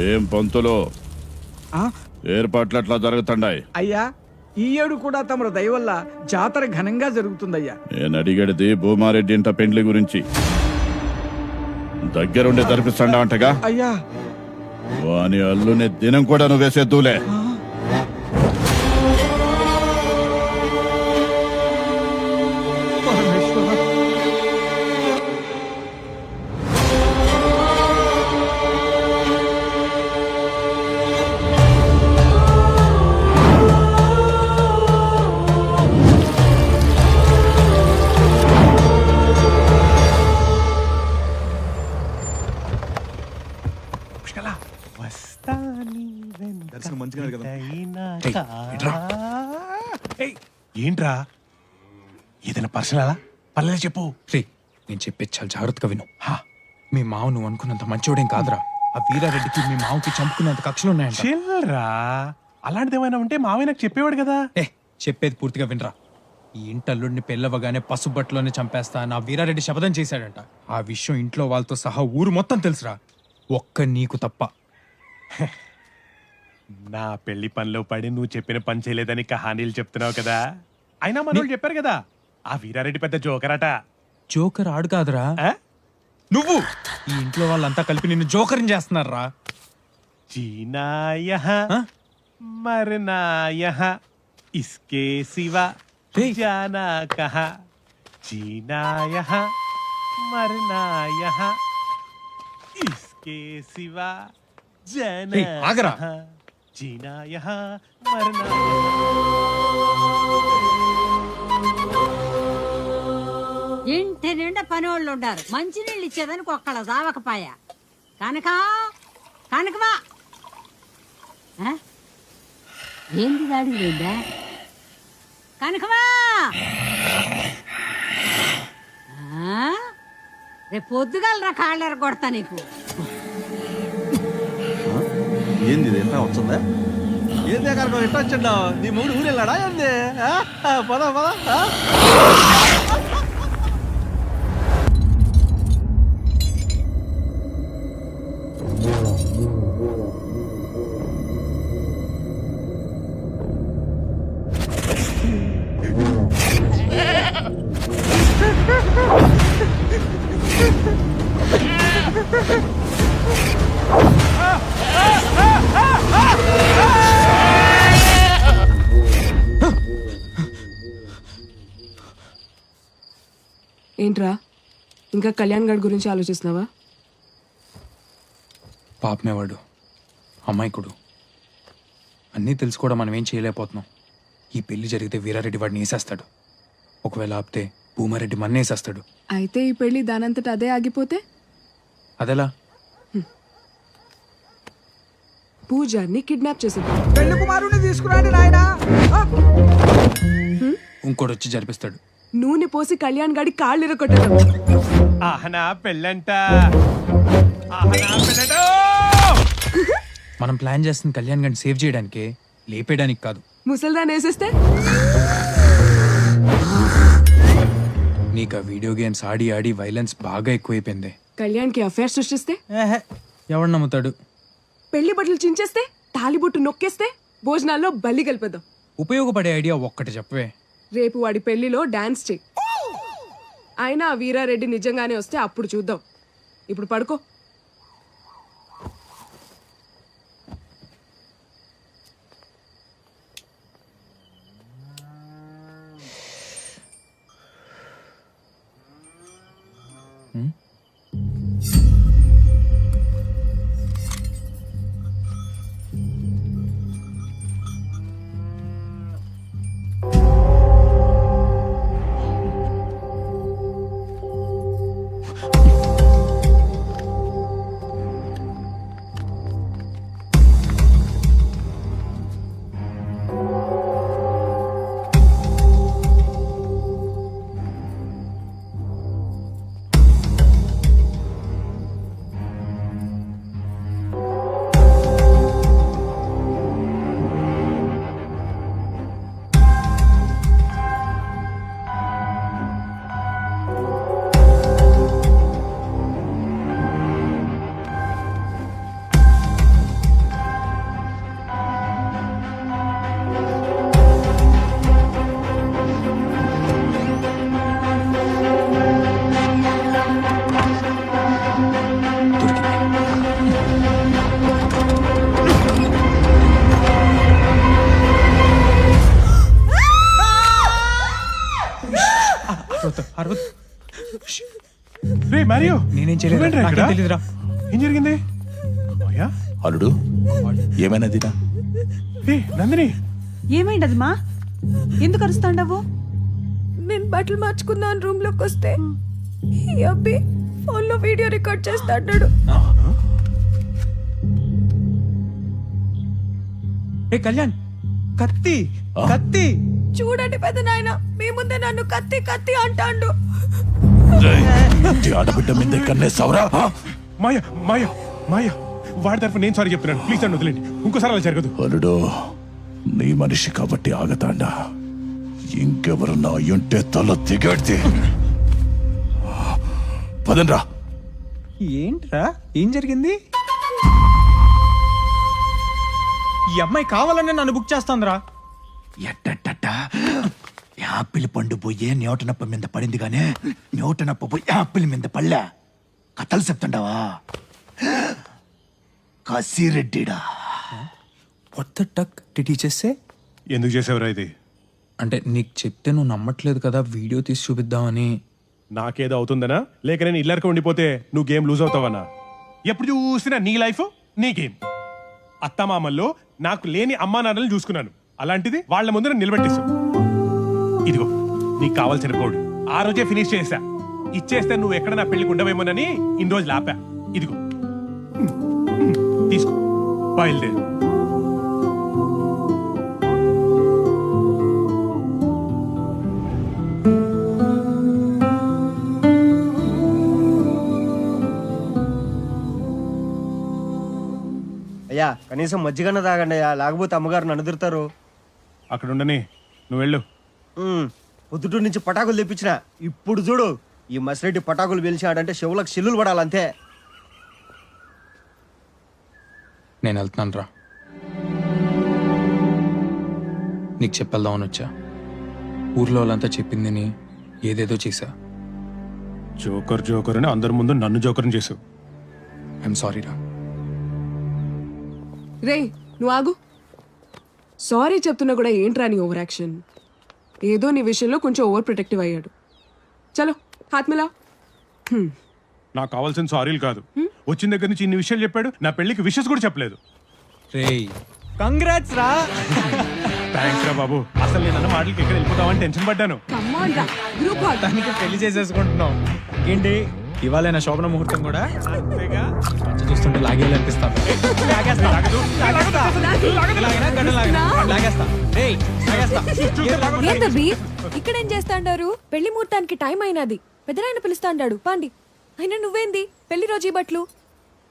ఏం పంతులు, ఏర్పాట్లు అట్లా జరుగుతుండాయి? అయ్యా, ఈ ఏడు కూడా తమరు దయ వల్ల జాతర ఘనంగా జరుగుతుందయ్యా. నేను అడిగేది భూమారెడ్డి ఇంట పెండ్లి గురించి. దగ్గరుండి జరిపిస్తాడా అంటగా? అయ్యా, వాని అల్లుని దినం కూడా నువ్వు వేసేద్దులే. ఏంట్రా ఏదైనా పర్సనలా పర్లేదు చెప్పు. రే నేను చెప్పేది చాలా జాగ్రత్తగా విను. మీ మావ నువ్వు అనుకున్నంత మంచోడేం కాదురా. ఆ వీరారెడ్డికి మీ మావకి చంపుకున్నంత కక్షలు ఉన్నాయంట. చిల్లరా, అలాంటిది ఏమైనా ఉంటే మావయ్య నాకు చెప్పేవాడు కదా. చెప్పేది పూర్తిగా వినరా. ఈ ఇంటల్లుడిని పెళ్ళవగానే పసుబట్లోనే చంపేస్తా నా వీరారెడ్డి శపథం చేశాడంట. ఆ విషయం ఇంట్లో వాళ్ళతో సహా ఊరు మొత్తం తెలుసురా, ఒక్క నీకు తప్ప. నా పెళ్లి పనిలో పడి నువ్వు చెప్పిన పని చేయలేదని కహానీలు చెప్తున్నావు కదా. అయినా మనోళ్ళు చెప్పారు కదా ఆ వీరారెడ్డి పెద్ద జోకరట. జోకర్ ఆడు కాదురా నువ్వు. ఈ ఇంట్లో వాళ్ళంతా కలిపి నిన్ను జోకర్ని చేస్తున్నారా. जीना यहाँ मरना यहाँ इसके सिवा जाना कहाँ. जीना यहाँ मरना यहाँ इसके सिवा जाना कहाँ. जीना यहाँ मरना ఇంటి నిండా పని వాళ్ళు ఉండారు. మంచినీళ్ళు ఇచ్చేదానికి ఒక్కళ్ళ దావకపాయ. కనకా కనకమా ఏంది దాడి లేదా కనకమా? రేపు పొద్దుగలరా కాళ్ళెర కొడతా నీకు. ఏంది ఎంత వచ్చిందా? ఏందే కనుక ఎట్లా వచ్చిండా? నీ మూడు ఊరెళ్ళాడా ఏంది? పద పద. ఏంట్రా ఇంకా కళ్యాణ్ గడ్ గురించి ఆలోచిస్తున్నావా? పాపమేవాడు, అమాయకుడు, అన్నీ తెలుసు కూడా మనం ఏం చేయలేకపోతున్నాం. ఈ పెళ్లి జరిగితే వీరారెడ్డి వాడిని వేసేస్తాడు. ఒకవేళ ఆపితే భూమారెడ్డి మన్నేసేస్తాడు. అయితే ఈ పెళ్లి దానంతట అదే ఆగిపోతే? అదెలా? పూజారిని కిడ్నాప్ చేసేది. పెళ్లి కుమారుని తీసుకురాండి నాయనా. ఇంకోటి వచ్చి జరిపిస్తాడు. నూనె పోసి కళ్యాణ్ గడి కాళ్ళు ఇరగొట్టడం. ఆహనా పెళ్ళంట. మనం ప్లాన్ చేస్తున్న కళ్యాణ్ గడిని సేవ్ చేయడానికే, లేపేయడానికి కాదు. ముసల్దాన్ వేసేస్తే నీకు ఆ వీడియో గేమ్స్ ఆడి ఆడి వైలెన్స్ బాగా ఎక్కువైపోయింది. కళ్యాణ్ కి అఫేర్ సృష్టిస్తే ఎవడు నమ్ముతాడు? పెళ్లి బట్టలు చించేస్తే, తాలిబొట్టు నొక్కేస్తే, భోజనాల్లో బల్లి కలిపేద్దాం. ఉపయోగపడే ఐడియా ఒక్కటి చెప్పవే. రేపు వాడి పెళ్లిలో డాన్స్ చెయ్యి. అయినా ఆ వీరారెడ్డి నిజంగానే వస్తే అప్పుడు చూద్దాం. ఇప్పుడు పడుకో. నేనేం చేయలేదు. ఏం జరిగింది? అల్లుడు ఏమైనా దినా? నందిని ఏమైంది మా? ఎందుకు అరుస్తాండవు? నేను బట్టలు మార్చుకుందాం రూమ్ లోకి వస్తే ఈ అబ్బి ఫోన్ లో వీడియో రికార్డ్ చేస్తాడు. కళ్యాణ్, కత్తి కత్తి చూడండి పెద్ద నాయన మీ ముందే నన్ను కత్తి కత్తి అంటాండు. ఆడబిడ్డ మీద కన్నేసావురా? మాయ మాయ మాయ వాడి తరఫు నేను సారీ చెప్తున్నాను. ప్లీజ్ నన్ను వదిలేండి. ఇంకోసారి అలా జరగదు. అల్లుడు నీ మనిషి కాబట్టి ఆగతాండా. ఇంకెవరన్నా అయ్యుంటే తల దిగడితే పదండ్రా. ఏంట్రా ఏం జరిగింది? ఈ అమ్మాయి కావాలనే నన్ను బుక్ చేస్తాందిరా. ఎట్టట యాపిల్ పండు పోయే న్యూటనప్ప మీద పడింది గానే న్యూటనప్ప పోయి యాపిల్ మీద పళ్ళా. కథలు చెప్తుండవా? కసిరెడ్డిడా. వాట్ ద టక్ డిడ్ హి జస్ట్ సే? ఎందుకు చేసావురా ఇది? అంటే నీకు చెప్తే నువ్వు నమ్మట్లేదు కదా, వీడియో తీసి చూపిద్దామని. నాకేదో అవుతుందనా, లేక నేను ఇల్లరిక ఉండిపోతే నువ్వు గేమ్ లూజ్ అవుతావన్నా? ఎప్పుడు చూసినా నీ లైఫ్ నీ గేమ్. అత్తమామల్లో నాకు లేని అమ్మా నాన్నలు చూసుకున్నాను. అలాంటిది వాళ్ళ ముందు నన్ను నిలబెట్టేశావు. ఇదిగో నీకు కావాల్సిన కోడ్ ఆ రోజే ఫినిష్ చేసా. ఇచ్చేస్తే నువ్వు ఎక్కడ నా పెళ్లికి ఉండవేమోనని ఇన్ని రోజులు ఆపా. ఇదిగో తీసుకో, బయలుదేరు. అయ్యా కనీసం మజ్జిగన్న తాగండి అయ్యా, లేకపోతే అమ్మగారు నన్ను ఎదురుతారు. అక్కడ ఉండని, నువ్వు వెళ్ళు. పొద్దుటూరు నుంచి పటాకులు తెప్పించిన. ఇప్పుడు చూడు ఈ మసిరెడ్డి పటాకులు పిలిచాడంటే చెవులకు చిల్లులు పడాలంతే. నేను వెళ్తున్నాను రా. నీకు చెప్పేద్దామని వచ్చా. ఊర్లో వాళ్ళంతా చెప్పింది ఏదేదో చేశా. జోకర్ జోకర్ అని అందరి ముందు నన్ను జోకర్ని చేసావు. ఐఎమ్ సారీ రా. రే నువ్వు ఆగు. సారీ చెప్తున్నా కూడా ఏంట్రా నీ ఓవర్ యాక్షన్? ఏదో నీ విషయంలో కొంచెం ఓవర్ ప్రొటెక్టివ్ అయ్యాడు. చలో హాత్ మిలా. నాకు కావాల్సిన సారీలు కాదు. వచ్చిన దగ్గర నుంచి ఇన్ని విషయాలు చెప్పాడు, నా పెళ్లికి విషెస్ కూడా చెప్పలేదు. రేయ్ కంగ్రాట్స్ రా. థ్యాంక్స్ రా బాబు. అసలు నేను అన్న మాటలకి ఎక్కడ వెళ్ళిపోతామని టెన్షన్ పడ్డాను. దానికి పెళ్లి చేసేసుకుంటున్నాం. ఏంటి ఇవాళ నా శోభన ముహూర్తం కూడా? చూస్తుంటే లాగేయాలనిపిస్తాను. ఇక్కడేం చేస్తాండారు? పెళ్లి ముహూర్తానికి టైం అయినది. పెద్దరాయన పిలుస్తాండాడు పాండి. అయినా నువ్వేంది పెళ్లి రోజు ఈ బట్టలు?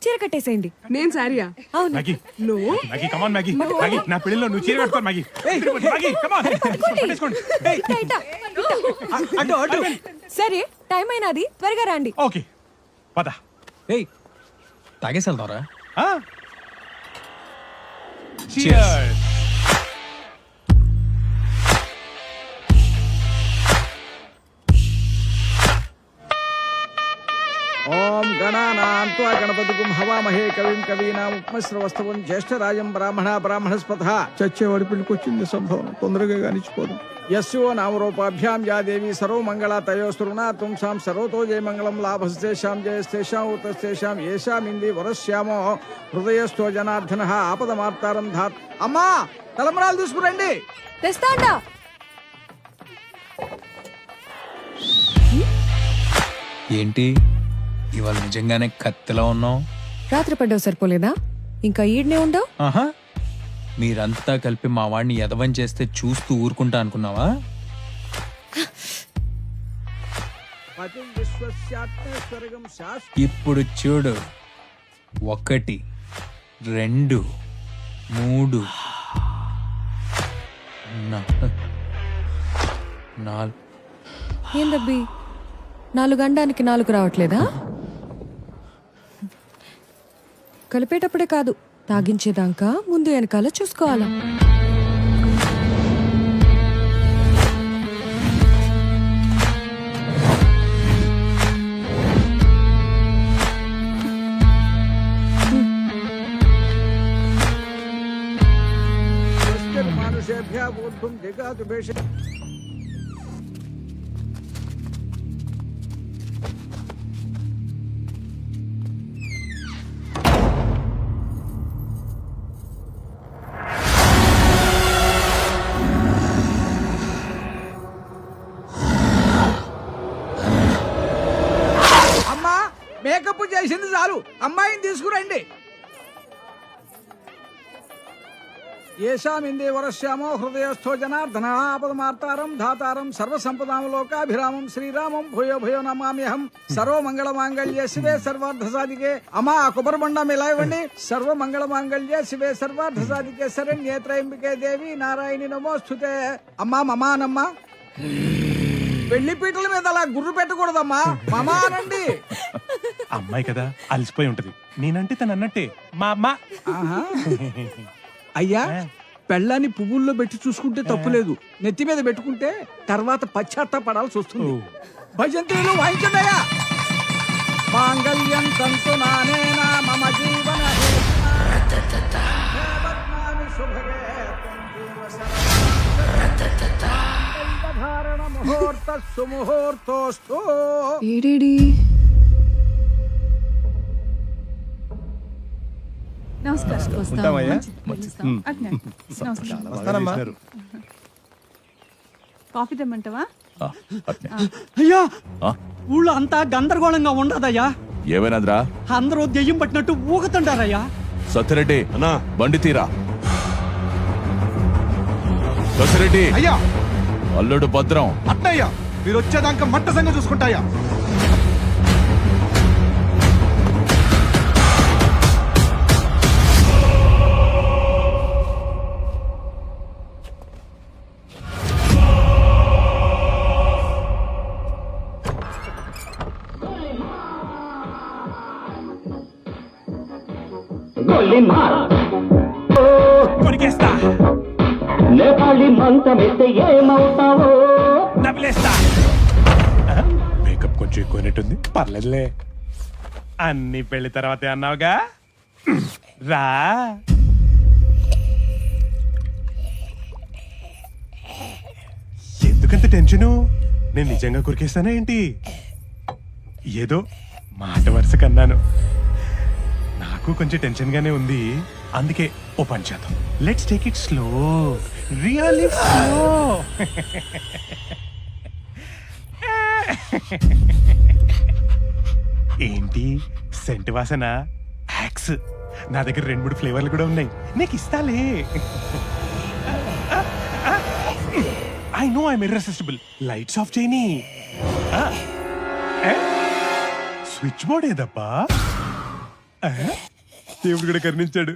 చీర కట్టేసేయండి. నేను సారీయా? అవును. మ్యాగీ కమాన్ మ్యాగీ. మ్యాగీ నా పెళ్లిలో నువ్వు చీర కట్టుకో మ్యాగీ. మ్యాగీ కమాన్. సరే టైం అయినది, త్వరగా రండి. ఓకే పద. ఏయ్ తాగేసి వెళ్తావరా? Cheers. ఓం గణానాం త్వా గణపతిగుం హవామహే కవిం కవీనాం ఉపమశ్రవస్తవం జ్యేష్ఠరాజం బ్రాహ్మణస్పథ. చచ్చేవాడి పెళ్ళికొచ్చింది సంభవం, తొందరగా కానిచ్చిపోదు. యస్యో నామరూపాభ్యాం యా దేవి సర్వమంగళ తయోస్తురునా తుంసాం సర్వతో జయమంగళం లాభస్తేషాం జయస్తేషాం ఉతస్తేషాం ఏషామింది వరశ్యామో హృదయస్థో జనార్దన ఆపదమార్తారం ధాత్. అమ్మా తలంబరాలు తీసుకురండి. తెస్తాండా. ఏంటి ఇవాళ నిజంగానే కత్తిలా ఉన్నావు? రాత్రి పడ్డావు సరిపోలేదా? ఇంకా ఈడ్నే ఉండవు. ఆహా, మీరంతా కలిపి మా వాడిని ఎదవం చేస్తే చూస్తూ ఊరుకుంటా అనుకున్నావా? ఇప్పుడు చూడు, 1 2 3 4. ఏందబ్బి 4 గండానికి 4 రావట్లేదా? కలిపేటప్పుడే కాదు, తాగించేదాకా ముందు వెనకాల చూసుకోవాలా. మేకప్ చేసింది చాలు, అమ్మాయిని తీసుకురండి. ఏషామిందే వరశ్యామో హృదయస్థో జనార్దన ఆపదమార్తారం ధాతారం సర్వసంపదాం లోకాభిరామం శ్రీరామం భూయో భూయో నమామ్యహం సర్వమంగళ మాంగళ్యే శివే సర్వార్థ సాధికే అమ్మా ఆ కొబ్బరి బండం ఇలా ఇవ్వండి. సర్వమంగళ మాంగళ్యే శివే సర్వార్థ సాధికే శరణ్యే త్రయంబికే దేవి నారాయణి నమోస్తుతే. అమ్మా మమానమ్మా, పెళ్లి పీటల మీద అలా గుర్రు పెట్టకూడదమ్మా, మమా అనండి. అమ్మాయి కదా అలసిపోయి ఉంటది, నేనంటే తను అన్నట్టే మా అమ్మ. అయ్యా, పెళ్ళాన్ని పువ్వుల్లో పెట్టి చూసుకుంటే తప్పులేదు, నెత్తి మీద పెట్టుకుంటే తర్వాత పశ్చాత్తాపడాల్సి వస్తుంది. భజంత్రీలు వాయించండి అయ్యా. మాంగళ్యం తంతు నానేనా మమ జీవన ముహూర్త సుముహూర్తోస్తు. ఏడేడి కాఫీ తెమ్మంటావా? అయ్యా, ఊళ్ళో అంతా గందరగోళంగా ఉండదయ్యా. ఏమైనాదిరా? అందరూ దెయ్యం పట్టినట్టు ఊగుతుంటారయ్యా. సత్యరెడ్డి అన్నా, బండి తీరా. సత్యరెడ్డి అయ్యా, అల్లుడు భద్రం. అట్టయ్యా, మీరు వచ్చేదాకా మట్ట సంగ చూసుకుంటాయా. కొరికేస్తా, నేపాళి మంతమిస్తే ఏమవుతావో నవ్వులేస్తా. మేకప్ కొంచెం ఎక్కువైనట్టుంది, పర్లేదులే. అన్ని పెళ్లి తర్వాతే అన్నావుగా, రా. ఎందుకంత టెన్షను? నేను నిజంగా కొరికేస్తానా ఏంటి? ఏదో మాట వరుస కన్నాను. నాకు కొంచెం టెన్షన్ గానే ఉంది, అందుకే ఓ పని చేద్దాం. Let's take it slow, really slow. ఏంటి సెంట్ వాసన? యాక్స్. నా దగ్గర 2-3 ఫ్లేవర్లు కూడా ఉన్నాయి, నీకు ఇస్తాలే. I know I'm irresistible. Lights off చేయని. స్విచ్ బోర్డ్ ఏదబ్బా? దేవుడు కూడా కరుణించాడు.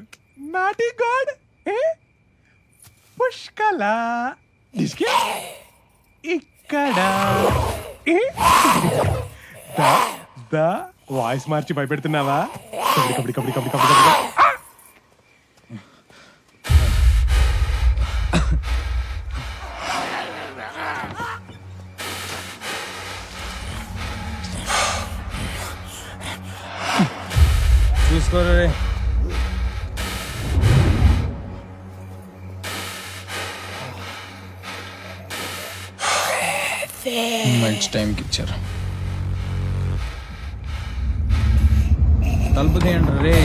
Naughty god. పుష్కల ఇక్కడ వాయిస్ మార్చి భయపెడుతున్నావా? కబడి కబడి కబడి కబడి కబడి కబడి. చూసుకోరే, మంచి టైంకి ఇచ్చారు. తలుపు తీయండి రే.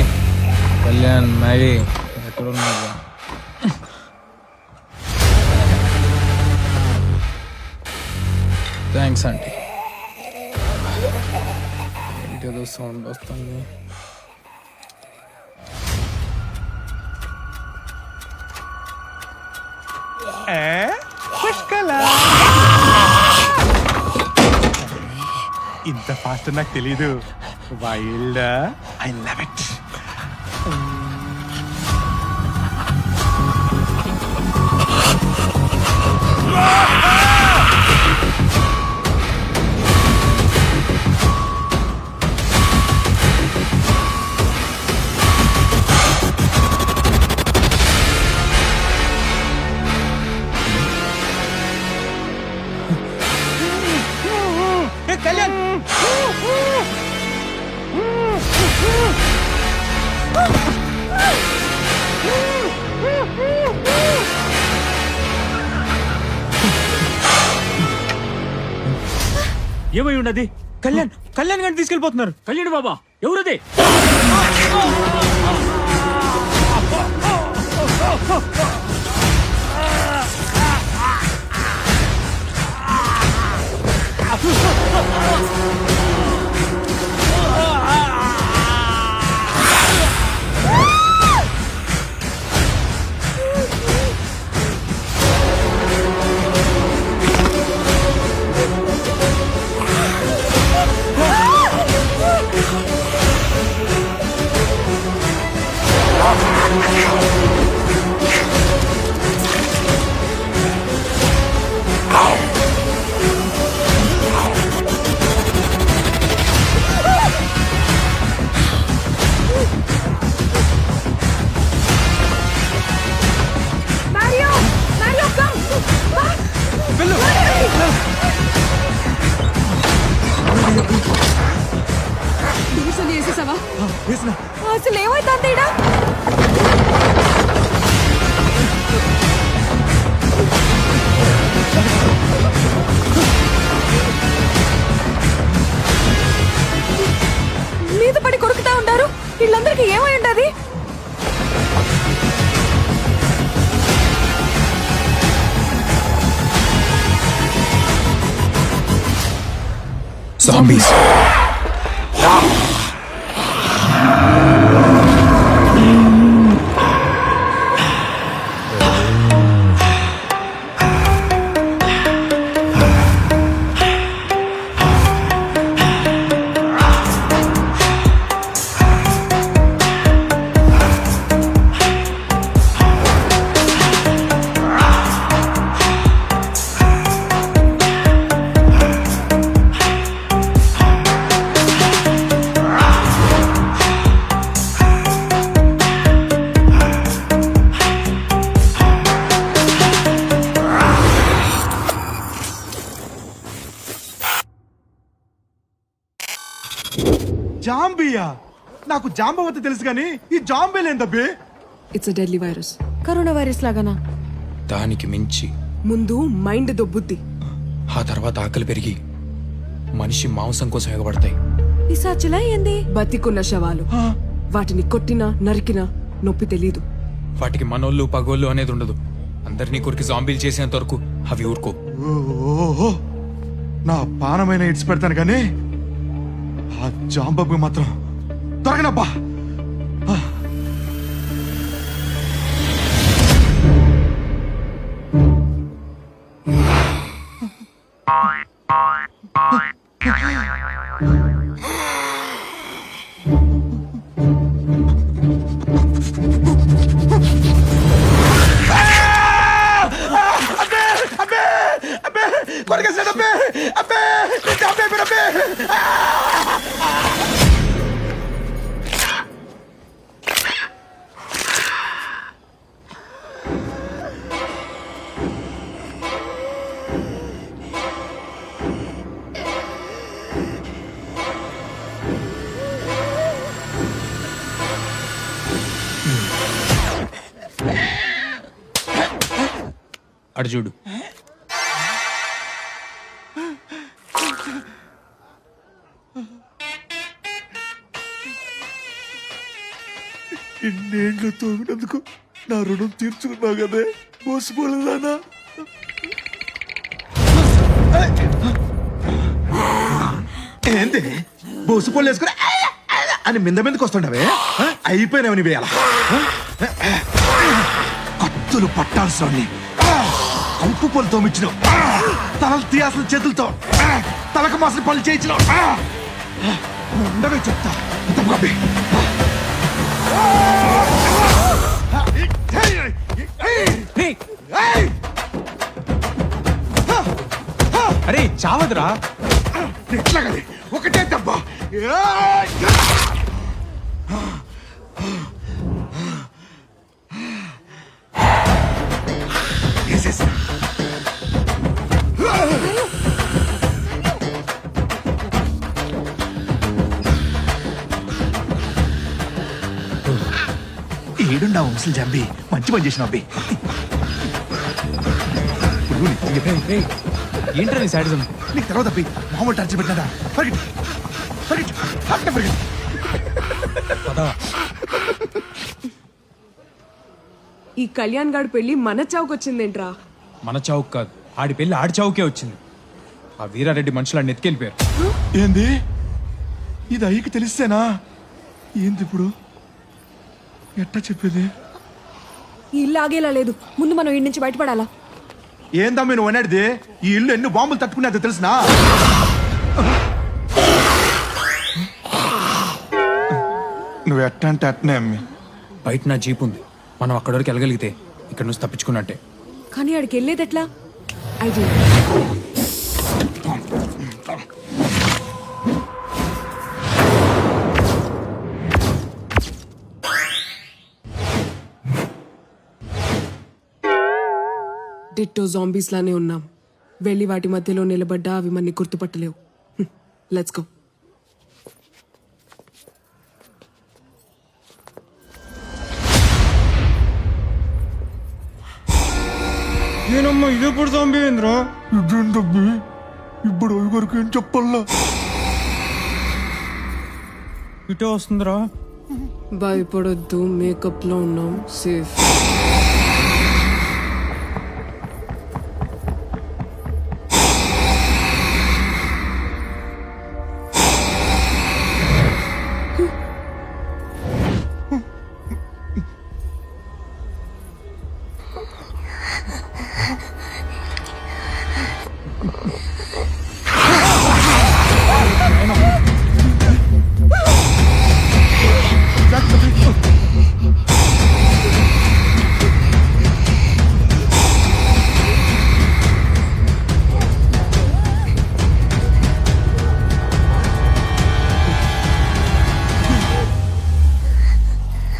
కళ్యాణ్ మరి ఎక్కడ ఉన్నారు? Thanks aunty. ఏంటేదో సౌండ్ వస్తుంది. ఇంత ఫాస్ట్ నాకు తెలీదు. Wild, I love it. Kalyan, ఏమై ఉన్నది? కళ్యాణ్ గారిని తీసుకెళ్ళిపోతున్నారు. కళ్యాణ్ బాబా, ఎవరది? వేసిన అసలు ఏమైతుంది ఈడ? మీద పడి కొరుకుతా ఉంటారు. వీళ్ళందరికీ ఏమై ఉండదు? Zombies. జాంబియా? నాకు జాంబవత తెలుసు కానీ ఈ జాంబీలేందబ్బే? It's deadly virus. Corona virus లాగానా? దానికి మించి. ముందు మైండ్ దొబ్బుద్ది, ఆ తర్వాత ఆకలి పెరిగి మనిషి మాంసం కోసం ఎగబడతాయి. పిశాచులా ఏంది? బతికున్న శవాలు. వాటిని కొట్టినా నరికినా నొప్పి తెలీదు. వాటికి మనోళ్ళు పగోళ్ళు అనేది ఉండదు. అందరినీ కొరికి జాంబీలు చేసేంత వరకు అవి ఊరుకో. ఓహో, నా పానమైన ఇడ్స్ పెడతాను కానీ ఆ జాంబబ్బు మాత్రం దొరకనబ్బా. అడు చూడు. ఇన్నేళ్ళు తోగినందుకు నా రుణం తీర్చుకున్నావు కదే మోసపోలేదానా? ఏంది బోసుపోలు వేసుకుని అని మింద మీదకి వస్తుండవే? అయిపోయినావు నీవే అలా. కత్తులు పట్టాల్సిన కంపు పొలు తోమిచ్చినావు, తలలు తీయాల్సిన చేతులతో తలకు మాసిన పనులు చేయించినావు. ఉండవే చెప్తా. అరే చావదురా. ఎట్లాగది ఒకటే దెబ్బ. ఏడుండా వంశలు జంబి మంచి పని చేసిన అబ్బి. ఏంట్రా నీ సాడిజం? నీకు తర్వాత అబ్బి మామూలు టార్చర్ పెట్టినదా? పరిగెట్టు పరిగెట్టు అట్ట పరిగెట్టు. ఈ కళ్యాణ్ గాడి పెళ్లి మన చావుకొచ్చిందేంట్రా? మన చావుకు కాదు, ఆడి పెళ్లి ఆడి చావుకే వచ్చింది. ఆ వీరారెడ్డి మనుషులు ఆడిని ఎత్తుకెళ్ళిపోయారు. ఏంది? ఇది అయ్యకి తెలిస్తేనా? ఏంది ఇప్పుడు ఎట్టా చెప్పేది? ఈ ఇల్లు ఆగేలా లేదు. ముందు మనం ఇంటి నుంచి బయటపడాలా? ఏందమ్మి నువ్వు అనేది? ఈ ఇల్లు ఎన్ని బాంబులు తట్టుకునేదో తెలుసునా? నువ్వు ఎట్టా అంటే అట్టనే అమ్మి. బయట నా జీప్ ఉంది, మనం అక్కడి వరకు వెళ్ళగలిగితే ఇక్కడ నుంచి తప్పించుకున్నట్టే. కానీ ఆడికి వెళ్ళేది ఎట్లా? ఐడియా. డిట్టో జాంబీస్ లానే ఉన్నాం. వెళ్ళి వాటి మధ్యలో నిలబడ్డా అవి మనని గుర్తుపట్టలేవు. Let's go. ఇదేనమ్మా ఇదెప్పుడు చంపేంద్రా ఇదేంటబ్బి ఇప్పుడు వరకు ఏం చెప్పాలా ఇటే వస్తుందిరా భయపడొద్దు, మేకప్ లో ఉన్నాం, సేఫ్.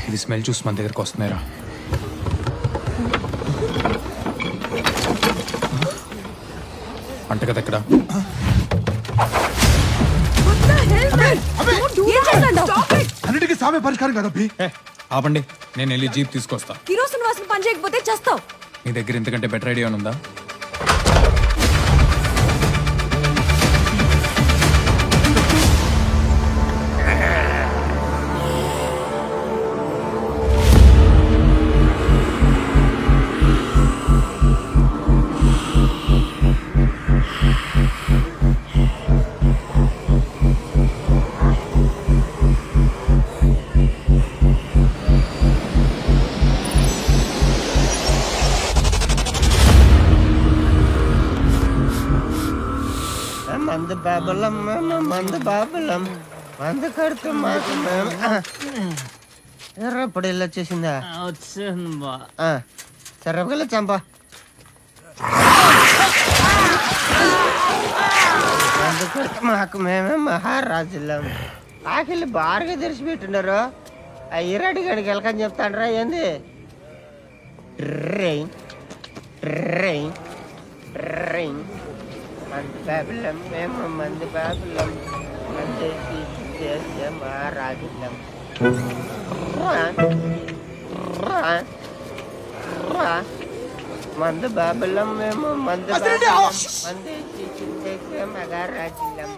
ఇది స్మెల్ చూసి మన దగ్గరకు వస్తున్నాయిరా. అంట కదా ఇక్కడ అన్నిటికీ సామే పరిష్కారం కదబ్బి. ఆపండి, నేను వెళ్ళి జీప్ తీసుకొస్తా. కిరోసిన్ వాసన పని చేయకపోతే చేస్తావు. నీ దగ్గర ఇంతకంటే బెటర్ ఐడియా ఉందా? మందు బాబులం మందు బాబులం మందు కడుతూ మాకు ఎర్రప్పుడు ఇల్లు వచ్చేసిందా? సర్రపగల చంప మందు కడుతూ మాకు మేమే మహారాజులం. ఆకలి బారుగా తెరిచిపెట్టున్నారు. ఆ ఇరాడి గడికి వెళ్ళకని చెప్తాండ్రా ఏంది? ట్రైన్ ట్రైన్ ట్రైన్ మందు బాబులం మేము మందు బాబులం మందు చేసే మహారాజులం. మందు బాబులం మేము మందు మందు చేసే మహారాజులం.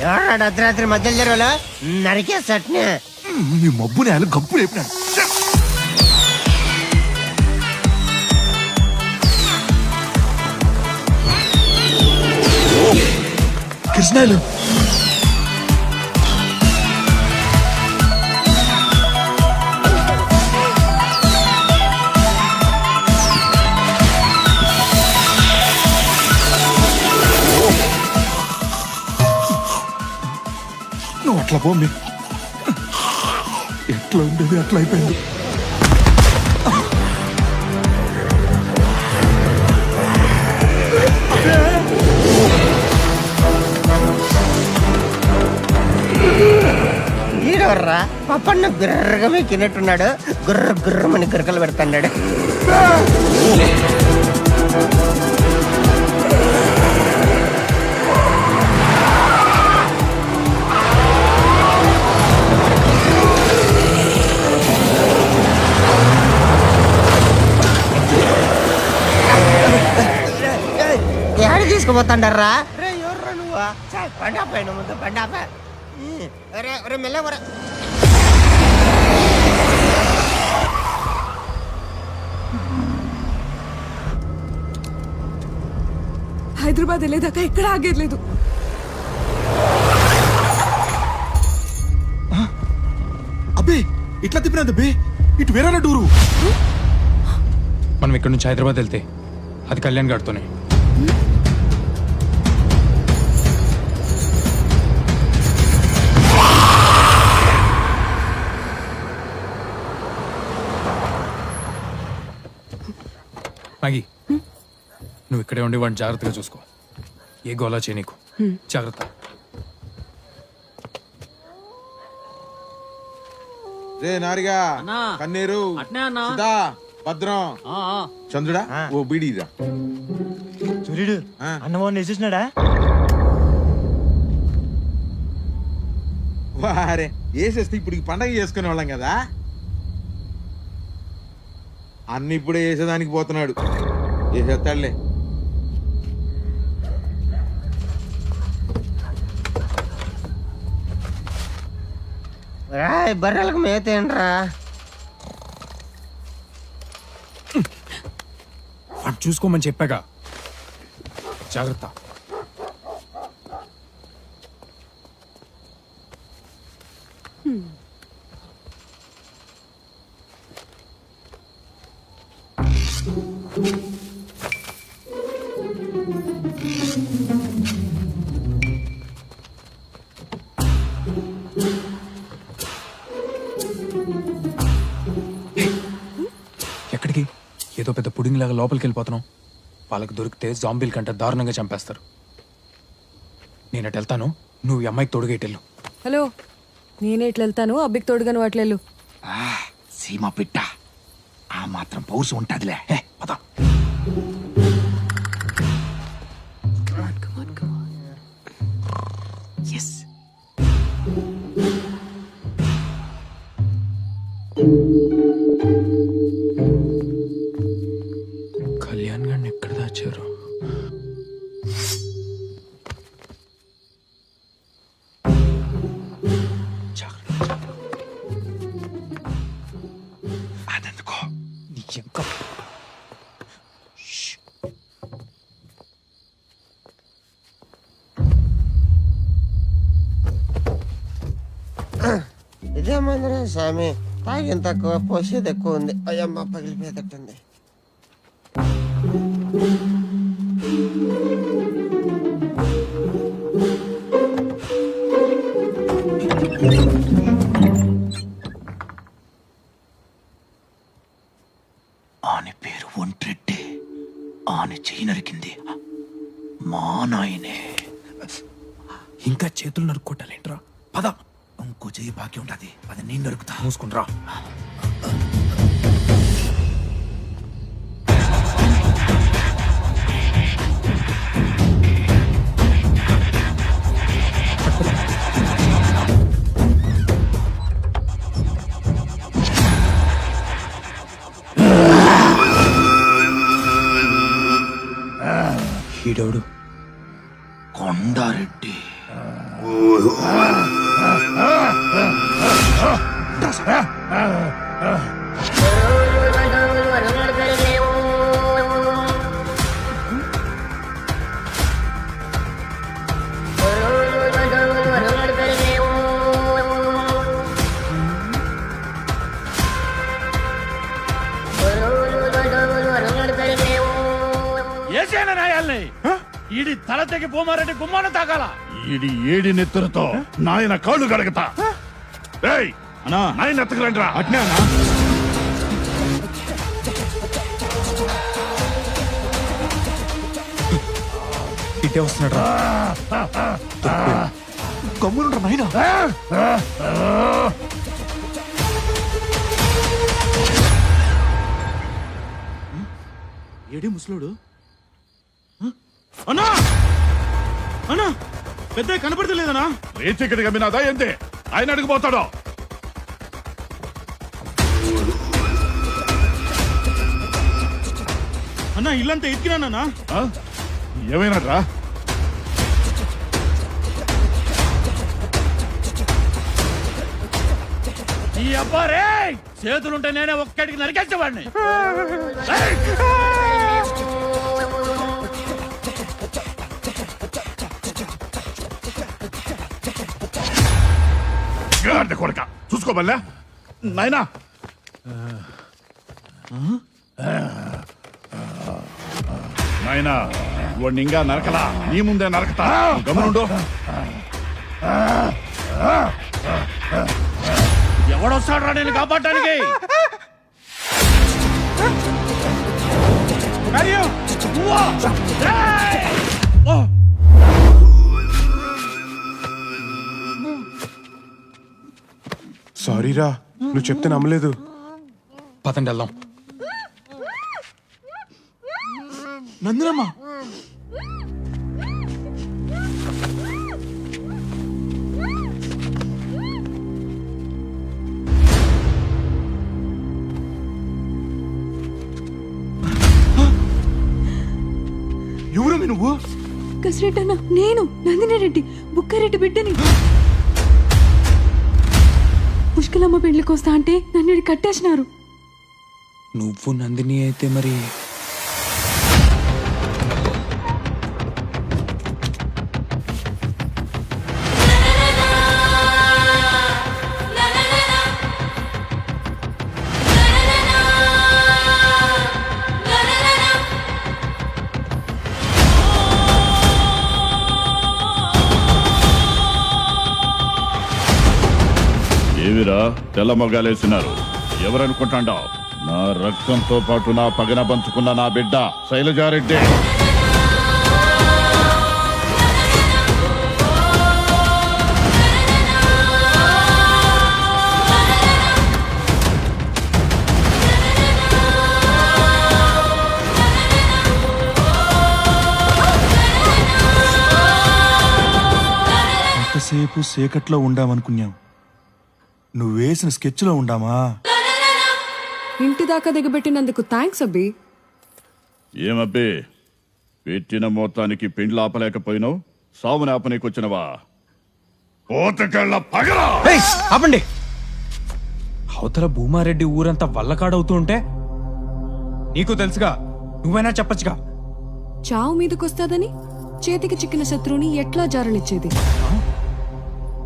ఎవరాడు అర్ధరాత్రి మధ్యలో జరగలా నరికే సట్నే నీ మబ్బు నేల గప్పు లేపినాడు. కృష్ణాలు నువ్వు అట్లా పోండి. ఎట్లా ఉండేది అట్లా అయిపోయింది. ఈడవర్రా పప్పన్న బిర్రగా మెక్కినట్టున్నాడు. గుర్ర గుర్రమని గురకలు పెడతాడు. ఎక్కడ తీసుకుపోతాండర్రా? ఎవర్రా నువ్వా? పండాపా ముందు పండాపా. మెల్ల హైదరాబాద్ వెళ్ళేదాకా ఎక్కడ ఆగేది. అబ్బే ఇట్లా తిప్పినది బే ఇటు వేరే టూరు. మనం ఇక్కడ నుంచి హైదరాబాద్ వెళ్తే అది కళ్యాణ్ గారితోనే. మ్యాగీ, నువ్వు ఇక్కడే ఉండి వాడిని జాగ్రత్తగా చూసుకో. ఏ గోలా చేయ నీకు. జాగ్రత్త. రే నారిగా, కన్నీరు, సుధా, భద్రం, చంద్రుడా ఓ బీడీరా. సూర్యుడు అన్నమోహన్ వేసేసినాడా? వారే వేసేస్తే ఇప్పుడు పండగ చేసుకునే వాళ్ళం కదా. అన్ని ఇప్పుడే వేసేదానికి పోతున్నాడు. వేసేస్తాడులే. బర్రెలకు మేతేంట్రా? వాడు చూసుకోమని చెప్పాగా. జాగ్రత్త. ఎక్కడికి? ఏదో పెద్ద పుడింగ్ లాగా లోపలికి వెళ్ళిపోతున్నాం. వాళ్ళకి దొరికితే జాంబీల కంటే దారుణంగా చంపేస్తారు. నేను అటు వెళ్తాను, నువ్వు ఈ అమ్మాయికి తోడుగా ఇటెళ్ళు. హలో, నేనే ఇట్లా వెళ్తాను, అబ్బికి తోడుగాను అట్లెళ్ళు. సీమ పిట్ట ఆ మాత్రం పౌరుషం ఉంటదిలే. పద. కళ్యాణ్ గారిని ఎక్కడ దాచారు? అదెందుకో ఇంకా ఇదే మందిరం స్వామి. తాగిన తక్కువ పోసేది ఎక్కువ ఉంది. అయ్యమ్మ పగిలిపోయేటట్టుంది. ఆని పేరు ఒంట్రెడ్డి. ఆని చెయ్యి నరికింది మా నాయనే. ఇంకా చేతులు నరుక్కోటాలేంట్రా? పద. ఇంకో చెయ్యి బాకీ ఉంటది, అది నేను నరుకుతా. మూసుకుంట్రా. ఈడోడు కొండారెడ్డి. ఏసేనా నాయాల్ని? ఈడి తల తెగి భూమారెడ్డి గుమ్మాన తాగాల. ఈడి ఏడి నెత్తులతో నాయన కాళ్ళు గడగతా. అన్నా నాయన ఎత్తకరండి. అట్నే అన్నా. ఇటే వస్తున్నాడు రా. గమ్మునుండ్రా నాయన. ఏడి ముసలోడు? అన్నా అన్నా, పెద్ద కనపడతలేదనా? రేచిక్కడి గమ్మినాదా ఏంది? ఆయన అడిగిపోతాడు. అన్నా ఇల్లంతా ఎత్తికిరానా? ఏమైనాడ్రా? ఈ అబ్బారే చేతులుంటే నేనే ఒక్కడికి నరికేసేవాడిని. కొడక చూసుకోమల్లా. నాయనా నాయనా వాడిని ఇంకా నరకలా నీ ముందే నరకతా గమనుండు ఎవడొస్తాడ్రా నేను కాపాడటానికి సారీరా నువ్వు చెప్తే నమ్మలేదు. పదండి వెళ్దాం. నందినమ్మ ఎవరమ్మి నువ్వు? కసిరెడ్డి అన్న, నేను నందిని రెడ్డి, బుక్కారెడ్డి బిడ్డని. పుష్కలమ్మ పెళ్లికి వస్తా అంటే నన్ను కట్టేసినారు. నువ్వు నందిని అయితే మరి ఏవిరా తెల్ల మొగాలేసినారు ఎవరనుకుంటాండావు? నా రక్తంతో పాటు నా పగన పంచుకున్న నా బిడ్డ శైలజారెడ్డి. ఎంతసేపు సేకట్లో ఉండామనుకున్నాం, నువ్వేసిన స్కెచ్లో ఉండామా? ఇంటి దాకా దిగబెట్టినందుకు థ్యాంక్స్ అబ్బి. ఏమబ్బే పెట్టిన మొత్తానికి పెండ్లు ఆపలేకపోయినావు, సావుని ఆపనీకొచ్చినవా? పోతకెళ్ళ పగలా! ఆపండి. అవతల భూమారెడ్డి ఊరంతా వల్లకాడవుతూ ఉంటే నీకు తెలుసుగా, నువ్వైనా చెప్పచ్చుగా. చావు మీదకొస్తాదని చేతికి చిక్కిన శత్రువుని ఎట్లా జారనిచ్చేది?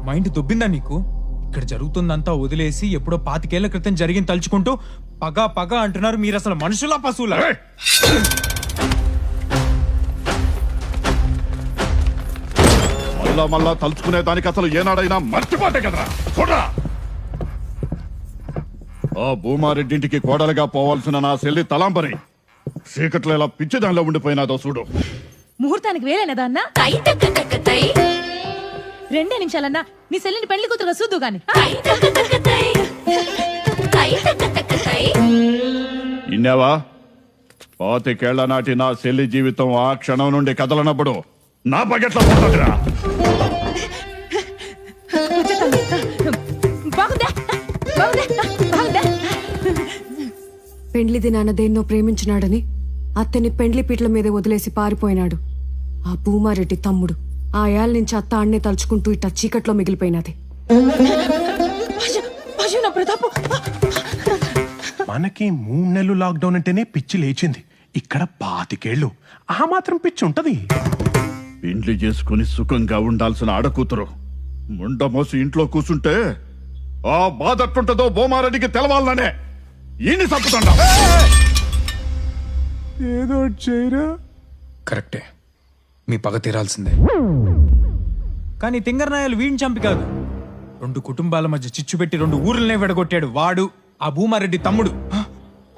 మైండ్ దొబ్బిందా నీకు? ఇక్కడ జరుగుతుందంతా వదిలేసి ఎప్పుడో 25 ఏళ్ల క్రితం జరిగింది తలుచుకుంటూ పగ పగ అంటున్నారు. మీరు అసలు మనుషులా పశువులా? మళ్ళా మళ్ళా తలుచుకునే దానికి అసలు ఏనాడైనా మర్చిపోతే కదరా. చూడరా, ఆ భూమారెడ్డింటికి కోడలుగా పోవాల్సిన నా చెల్లి తలాంబరి చీకట్లో ఇలా పిచ్చిదానిలో ఉండిపోయినాదో చూడు. ముహూర్తానికి వేరేనదా అన్నా? 2 నిమిషాలన్నా నీ సెల్లిని పెళ్లి కూతురుగా చూద్దు గాని. ఇన్నావా? 25 ఏళ్ల నాటి నా చెల్లి జీవితం ఆ క్షణం నుండి కదలనప్పుడు నా పగెట్లా పోతుందిరా. పెండ్లి దినాన దేన్నో ప్రేమించినాడని అత్తని పెండ్లి పీటల మీద వదిలేసి పారిపోయినాడు ఆ భూమారెడ్డి తమ్ముడు. ఆ ఏళ్ళ నుంచి అత్త అన్నే తలుచుకుంటూ ఇట్లా చీకట్లో మిగిలిపోయినది. మనకి 3 నెలలు లాక్డౌన్ అంటేనే పిచ్చి లేచింది. ఇక్కడ 25 ఏళ్ళు, ఆ మాత్రం పిచ్చి ఉంటది. పెండ్లి చేసుకుని సుఖంగా ఉండాల్సిన ఆడకూతురు ముండమోసి ఇంట్లో కూర్చుంటే ఆ బాధ ఎట్టుంటదో భూమారెడ్డికి తెలవాలనే ఈయన్ని చంపుతుండా. ఏదో చేయరా. కరెక్టే, మీ పగ తీరాల్సిందే. కానీ తింగరనాయాలు వీడిని చంపి కాదు, 2 కుటుంబాల మధ్య చిచ్చు పెట్టి 2 ఊర్లనే విడగొట్టాడు వాడు, ఆ భూమారెడ్డి తమ్ముడు.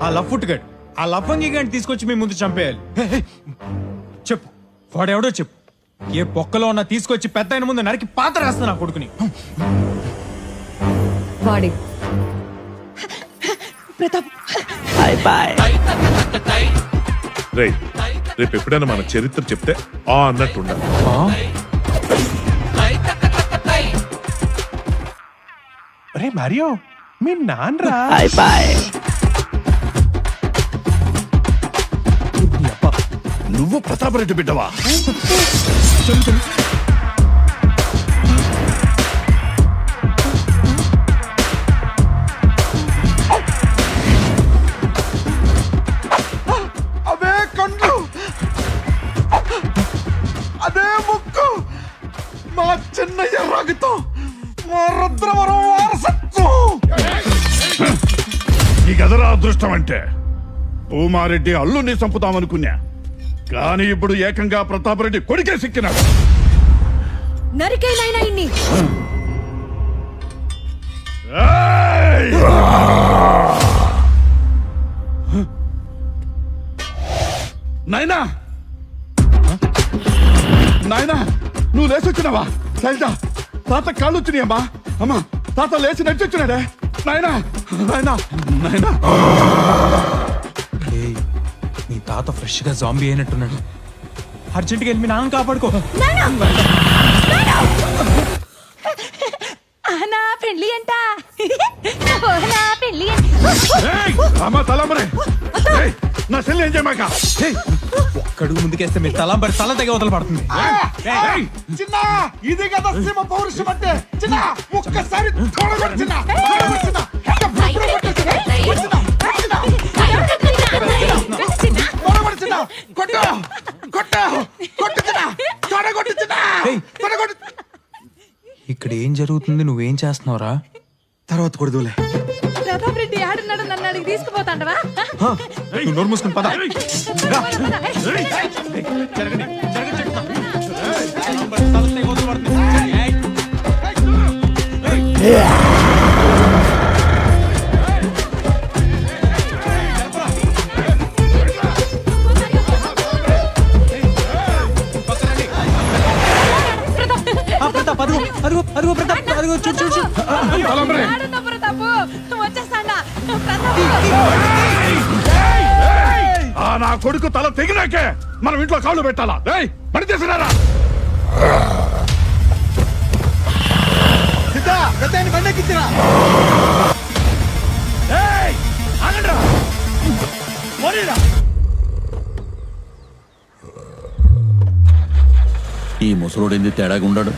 ఆ లఫ్ఫుట్టుగాడు, ఆ లఫంగి గాడిని తీసుకొచ్చి మీ ముందు చంపేయాలి. చెప్పు, వాడెవడో చెప్పు. ఏ పొక్కలో ఉన్నా తీసుకొచ్చి పెద్ద ఆయన ముందు నరికి పాత రాస్తా నా కొడుకుని. వాడే ప్రతాప్. రేపు ఎప్పుడైనా మన చరిత్ర చెప్తే ఆ అన్నట్టు ఉండాలి. అరే మారియో, మీ నాన్నరా? నువ్వు ప్రతాపరెడ్డి బిడ్డవా? అవే కండ్లు, అదే ముక్కు, మా చిన్నయ్య రక్తం, మా రుద్రవరం వారసత్వం. చేస్తావంటే భూమారెడ్డి అల్లుని చంపుతామనుకున్నా, కానీ ఇప్పుడు ఏకంగా ప్రతాపరెడ్డి కొడుకే సిక్కినాడు. నరికేనైనా ఇన్ని నాయనా నాయనా, నువ్వు లేచొచ్చినావా? శైలజ, తాత కాళ్ళు వచ్చినాయమ్మా. అమ్మా, తాత లేచి నడిచొచ్చినాడే. నాయనా నాయనా నాయనా. ఏయ్, నీ తాత ఫ్రెష్ గా జాంబీ అయినట్టున్నాడు. అర్జెంట్గా వెళ్ళి మీ నాన్న కాపాడుకో. నా పెళ్లి అంట నా పెళ్లి అమ్మా తలమరే, నా చెల్లి ఏం చేయమాక. ఒక్కడుగు ముందుకేస్తే మీ తలంబరి తల తెగ వదల పడుతుంది. చిన్న, ఇది కదా సింహ పౌరుషం అంటే. చిన్న, ఒక్కసారి తోడగొట్టు చిన్న. ఇక్కడ ఏం జరుగుతుంది? నువ్వేం చేస్తున్నావురా? తర్వాత కొడుదులే. ప్రతాప్ రెడ్డి ఆడున్నాడు, నన్ను అడిగి తీసుకుపోతాండవా? నువ్వు నోరు మూసుకుని పద. ప్రతాప్, అదిగో అదిగో ప్రతాప్, అదిగో చూడు చూడు చూడు. ఆడున్నా ప్రతాపు, వచ్చేస్తాడా ప్రతాప్? ఆ నా కొడుకు తల తెగినాకే మనం ఇంట్లో కాళ్ళు పెట్టాలా? ఏయ్, పని చేసినారా? ఈ ముసలోడేంది తేడాగా ఉన్నాడు?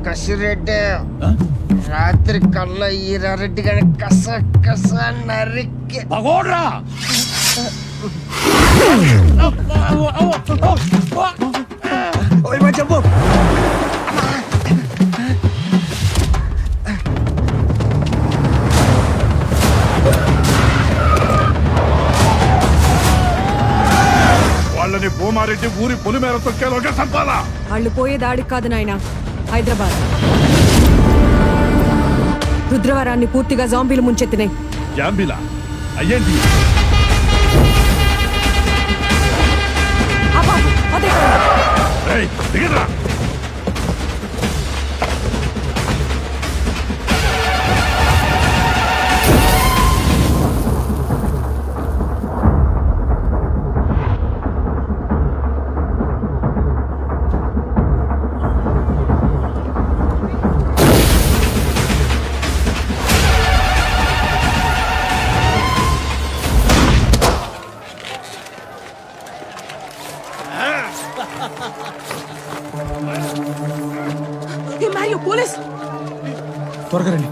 కసిరెడ్డి, రాత్రి కళ్ళ ఈరారెడ్డి గాని కస కస నరికి పగోడ్రా. చెప్పు. వాళ్ళని భూమారెడ్డి ఊరి పొలిమేర తొక్కేలోగా చంపాలా? వాళ్ళు పోయే దాడికి కాదు నాయన, హైదరాబాద్. రుద్రవరాన్ని పూర్తిగా జాంబీలు ముంచెత్తినాయి. జాంబీలా? అయ్యేంటి? అదే ఏయ్, దిగరా. పోలీస్, త్వరగా రండి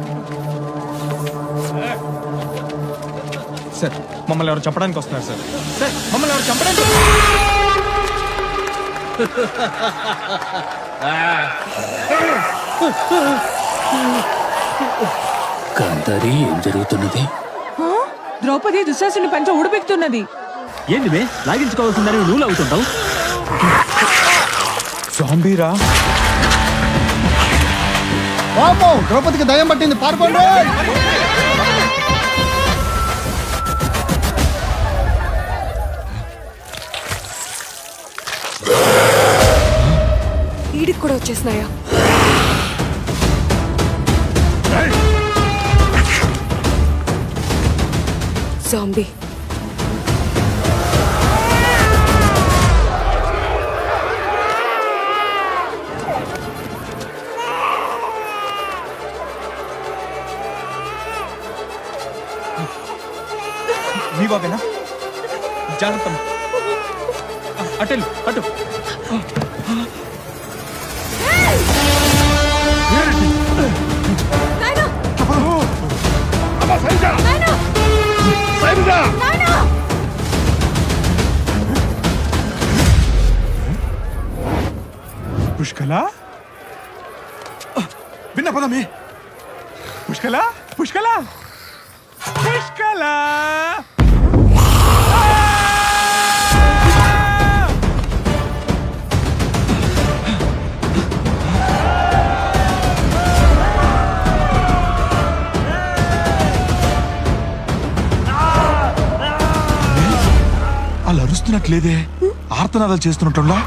సార్. మమ్మల్ని ఎవరు చెప్పడానికి వస్తున్నారు సార్. సార్, మమ్మల్ని ఎవరు చెప్పడానికి. కాంతారి, ఏం జరుగుతున్నది? ద్రౌపది దుశ్శాసుని పంచ ఉడిపెక్కుతున్నది. ఏంది బే, లాగించుకోవాల్సిందని నువ్వు లాగుతుంటావు? జాంబీరా? ద్రౌపదికి దయ్యం పట్టింది, పారిపోండి. ఈడికి కూడా వచ్చేసినాయా? జాంబీ. నీ బాబేనా? జాగ్రత్త. అటు అటు. నాయనా పుష్కల విన్న పదమే పుష్కల పుష్కల పుష్కల వాళ్ళు అరుస్తున్నట్లేదే, ఆర్తనాదాలు చేస్తున్నట్లా.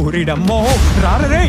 ఊరిడమ్మో రారే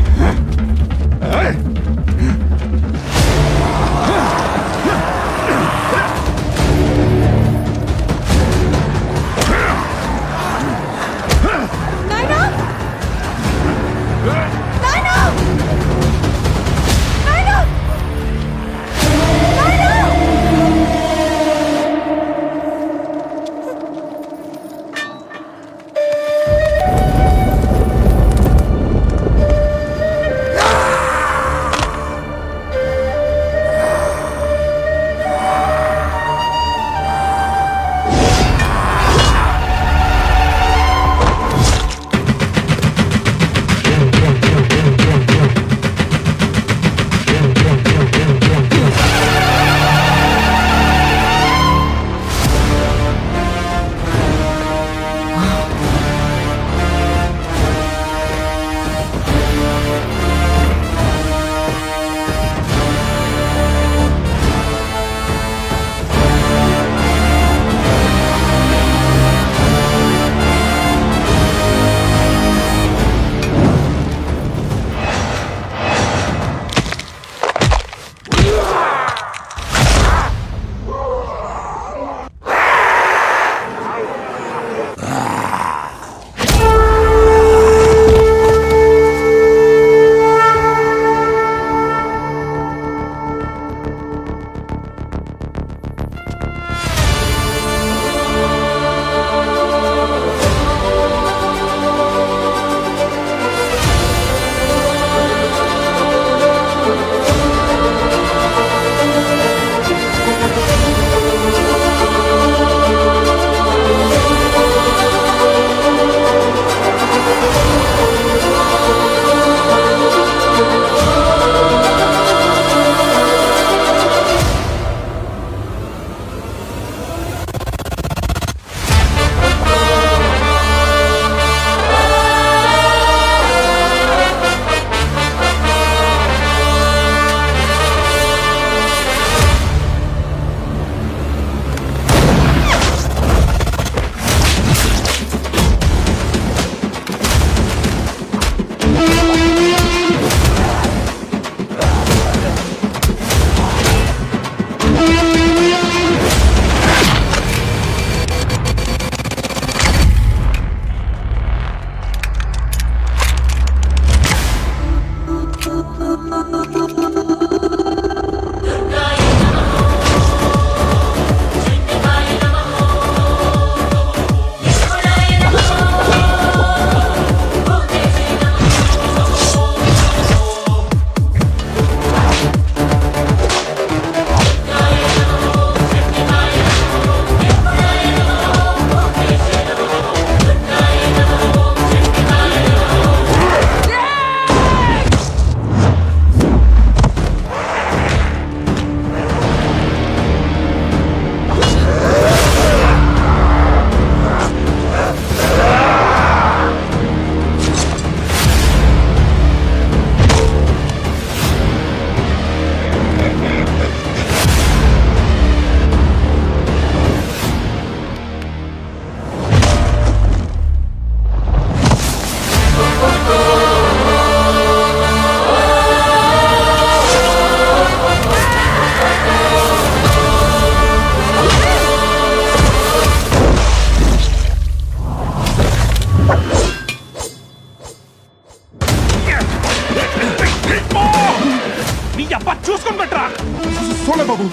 సోలే బాబు.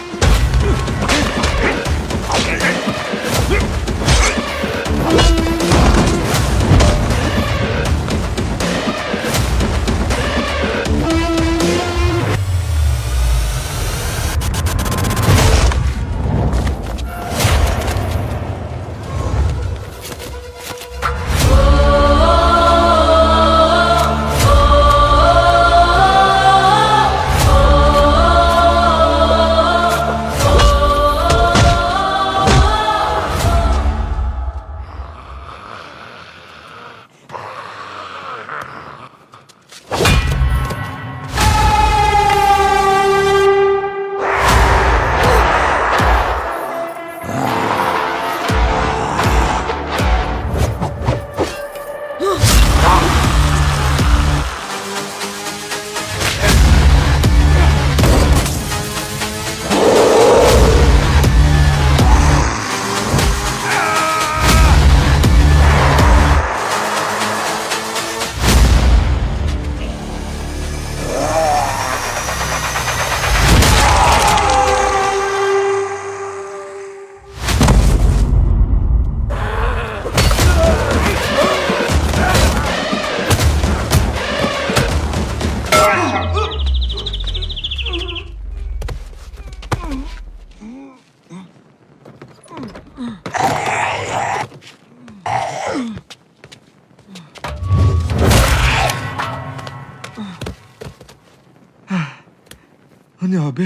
아니 아베.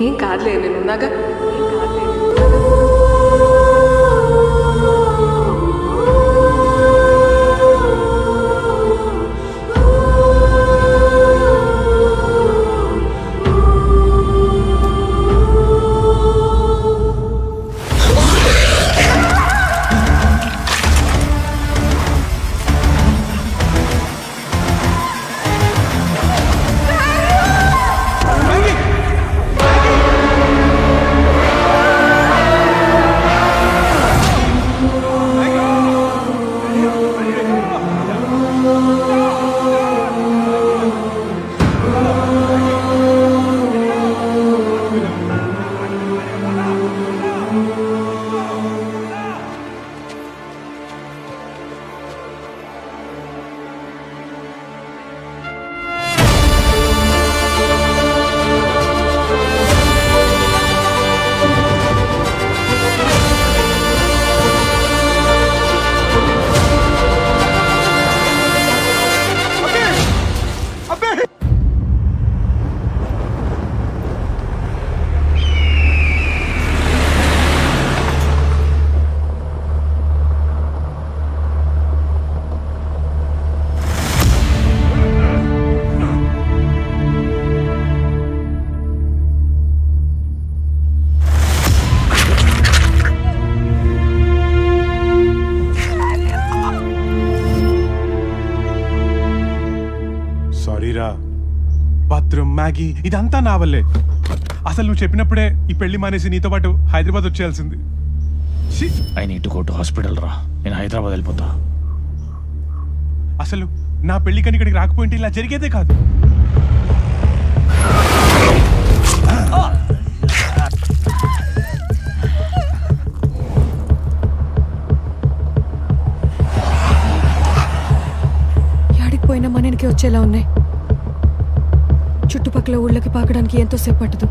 ఏం కాదులే నేనున్నాగా. భద్రం మ్యాగీ ఇదంతా నా వల్లే. అసలు నువ్వు చెప్పినప్పుడే ఈ పెళ్లి మానేసి నీతో పాటు హైదరాబాద్ వచ్చేయాల్సింది. I need to go to hospital రా. నేను హైదరాబాద్ వెళ్ళిపోతా. అసలు నా పెళ్లికని ఇక్కడికి రాకపోయింటే ఇలా జరిగేదే కాదు. యాడికి పోయినా మనకి వచ్చేలా ఉన్నాయి. చుట్టుపక్కల ఊళ్ళకి పాకడానికి ఎంతో సేపు పట్టదు.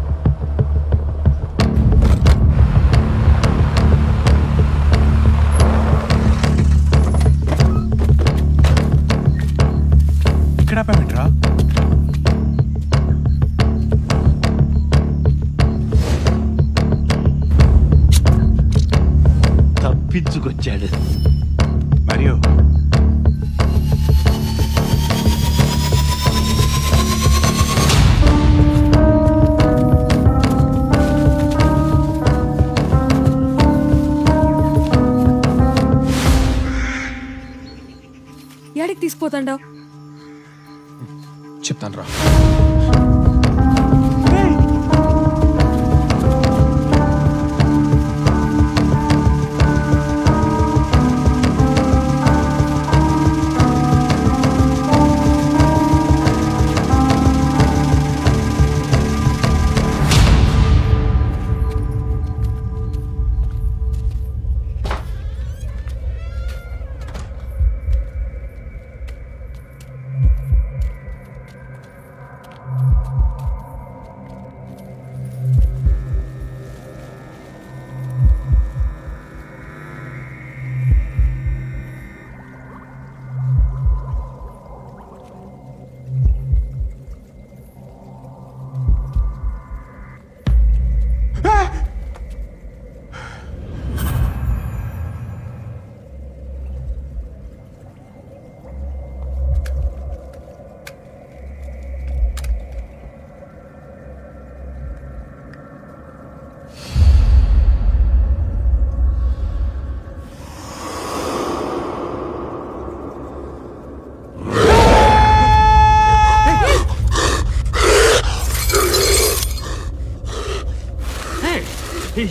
ఇక్కడ ఆపామేంట్రా? తప్పించుకొచ్చాడు. మరియు యాడికి తీసుకుపోతాండావు? చెప్తాను రా.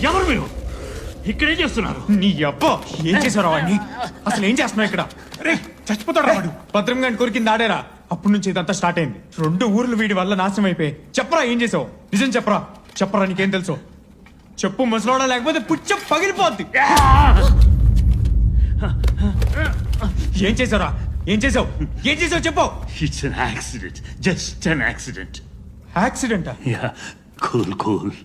ఎవరు మీరు? ఇక్కడేం చేస్తున్నారు? నీ అబ్బా ఏం చేశారు వాడిని? అసలు ఏం చేస్తున్నావు ఇక్కడ? చచ్చిపోతాడు వాడు. భద్రం గాని కొరికింది ఆడేరా. అప్పటి నుంచి ఇదంతా స్టార్ట్ అయింది. 2 ఊర్లు వీడి వల్ల నాశనం అయిపోయి. చెప్పరా ఏం చేసావు? నిజం చెప్పరా. చెప్పరా నీకేం తెలుసు? చెప్పు ముసలోడా, లేకపోతే పుచ్చ పగిలిపోద్ది. ఏం చేసావురా? ఏం చేసావు? ఏం చేసావు చెప్పు. It's an accident. Just an accident. యాక్సిడెంటా? Yeah, cool cool.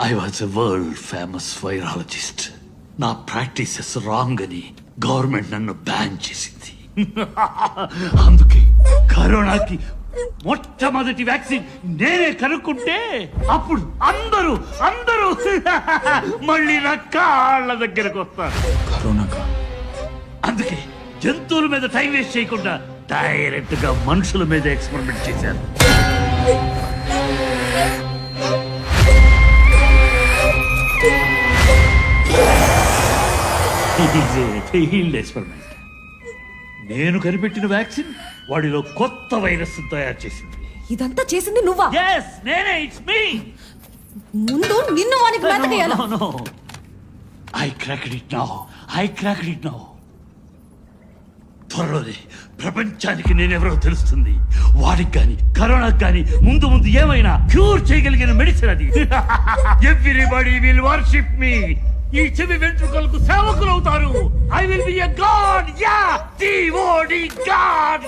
I was a world famous virologist. నా ప్రాక్టీసెస్ రాంగ్ అని గవర్నమెంట్ నన్ను బ్యాన్ చేసింది. అందుకే కరోనాకి మొట్టమొదటి వ్యాక్సిన్ నేనే కనుక్కుంటే అప్పుడు అందరూ మళ్ళీ నా కాళ్ళ దగ్గరకు వస్తారు. కరోనాకా? అందుకే జంతువుల మీద టైం వేస్ట్ చేయకుండా డైరెక్ట్ గా మనుషుల మీద ఎక్స్పెరిమెంట్ చేశాను. ఎక్స్పెరిమెంట్. నేను కనిపెట్టిన వ్యాక్సిన్ వాడిలో కొత్త వైరస్ తయారు చేసింది. ఇదంతా చేసింది నువ్వా? Yes, నేనే. It's me. ముందు నిన్ను వానికి బతకేయాలి. No. I cracked it now. త్వరలోనే ప్రపంచానికి నేనెవరో తెలుస్తుంది. వాడికి గాని కరోనాకి గాని ముందు ఏమైనా క్యూర్ చేయగలిగిన మెడిసిన్ అది. Everybody will worship me. ఈ చెవి వెంట్రుకలకు సేవకులు అవుతారు. I will be a god. Yeah, డివోడి గాడ్.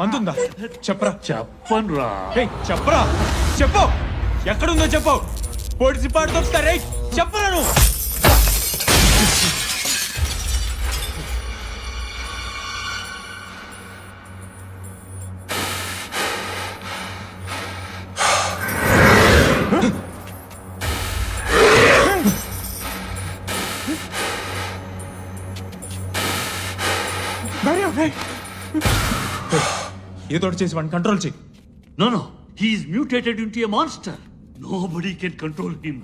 మందుందా? చెప్పరా. చెప్పనురా. చెప్పరా. చెప్పు. ఎక్కడుందో చెప్పు. పొడిసి పాడు తొక్కుతారే. చెప్పరా నువ్వు. ఏదో చేసి వాడిని కంట్రోల్ చేయి. No. He is mutated into a monster. Nobody can control him.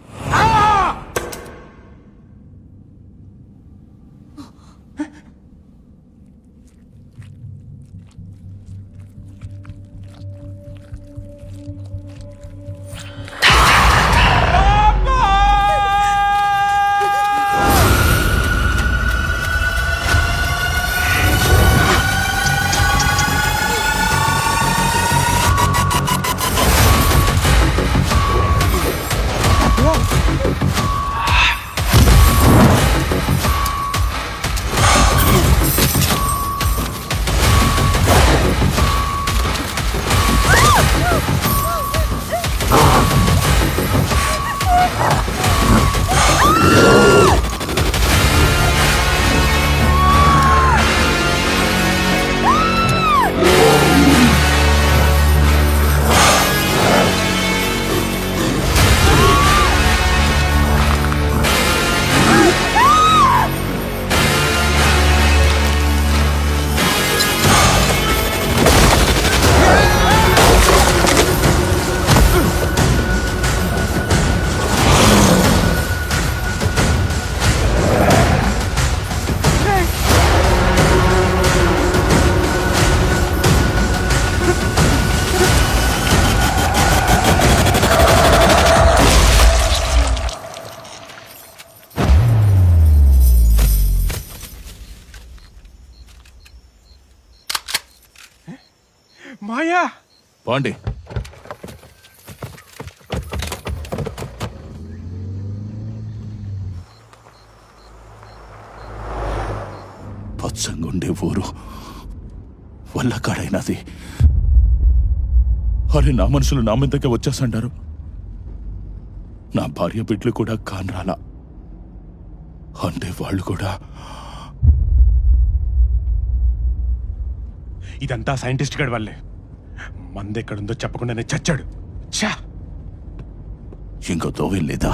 మాయా పాండి పచ్చంగుండే ఊరు వల్ల కాడైనది. అరే నా మనుషులు నా మీదకే వచ్చేసంటారు. నా భార్య బిడ్డలు కూడా కానరాలా అంటే వాళ్ళు కూడా. ఇదంతా సైంటిస్ట్ గడి వల్లే. మందెక్కడుందో చెప్పకుండానే చచ్చాడు. ఛా! ఇంకో దోవెం లేదా?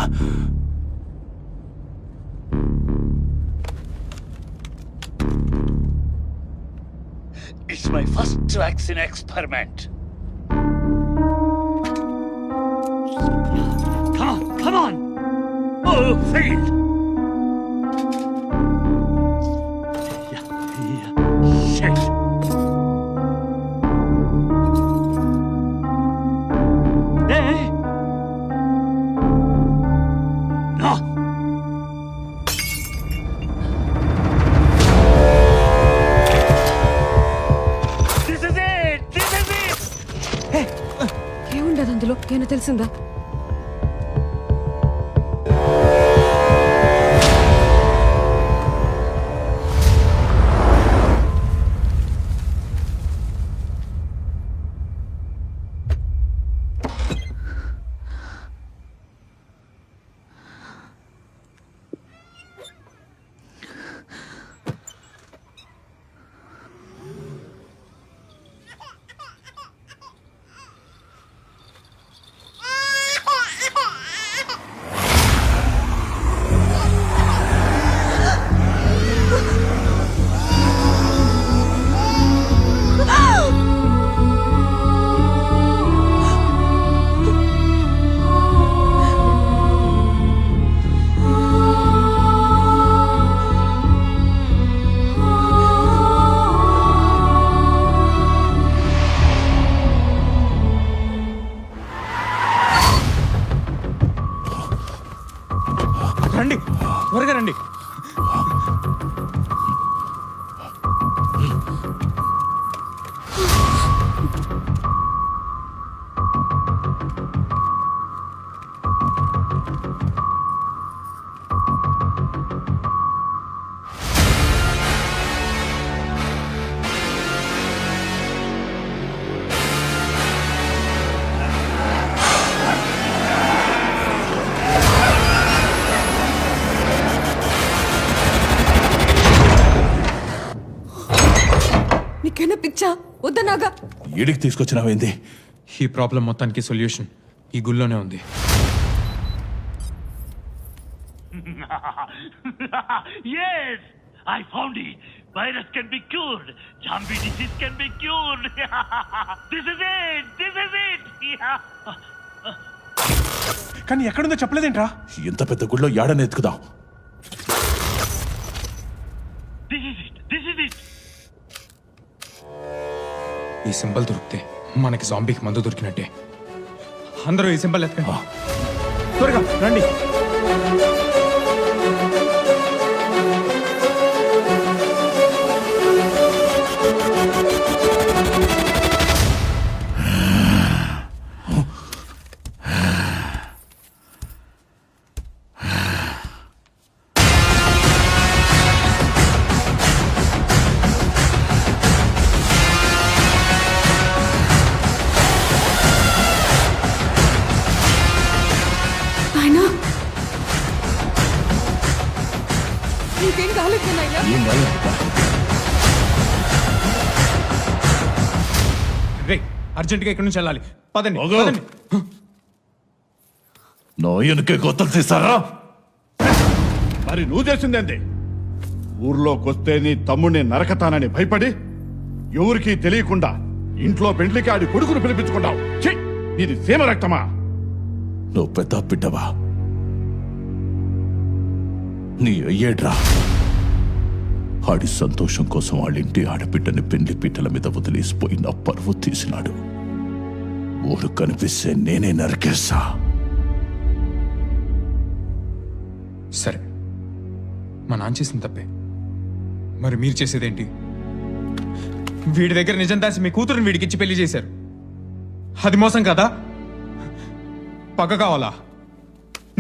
It's my first vaccine experiment. Come on! Oh, failed! Shit! Hey! No! This is it! This is it! ఏముండదు అందులో, ఏమైనా తెలిసిందా? రండి, త్వరగా రండి. నీకైనా పిచ్చా? వద్దనాగా. ఈడికి తీసుకొచ్చినావేంది? ఈ ప్రాబ్లం మొత్తానికి సొల్యూషన్ ఈ గుళ్ళోనే ఉంది. Yes! I found it! Virus can be cured! Zombie disease can be cured! This is it! This is it! కానీ ఎక్కడుందో చెప్పలేదేంట్రా? ఇంత పెద్ద గుడిలో ఏడని ఎత్తుకుదాం. This is it! This is it! ఈ సింబల్ దొరికితే మనకి జాంబీకి మందు దొరికినట్టే. అందరూ ఈ సింబల్ ఎత్తుకండి. త్వరగా రండి. నీకేం కాలేదు నాయనా? రే, అర్జెంటుగా ఇక్కడి నుంచి వెళ్ళాలి. పదండి. నోయనుకే గొత్తలు తీసారా? మరి నువ్వు చేసిందేంటి? ఊర్లోకొస్తే నీ తమ్ముడిని నరకతానని భయపడి ఎవరికీ తెలియకుండా ఇంట్లో పెండ్లికి ఆడి కొడుకును పిలిపించుకున్నావు. ఇది సీమ రక్తమా? నువ్వు పెద్ద బిడ్డవా? నీ అయ్యేడ్రా. ఆడి సంతోషం కోసం వాళ్ళింటి ఆడబిడ్డని పెండ్లి పీటల మీద వదిలేసిపోయి నా పరువు తీసినాడు. ఊరు కనిపిస్తే నేనే నరికేస్తా. సరే, మా నాన్న చేసింది తప్పే. మరి మీరు చేసేదేంటి? వీడి దగ్గర నిజం దాసి మీ కూతురుని వీడికిచ్చి పెళ్లి చేశారు. అది మోసం కదా? పగ కావాలా?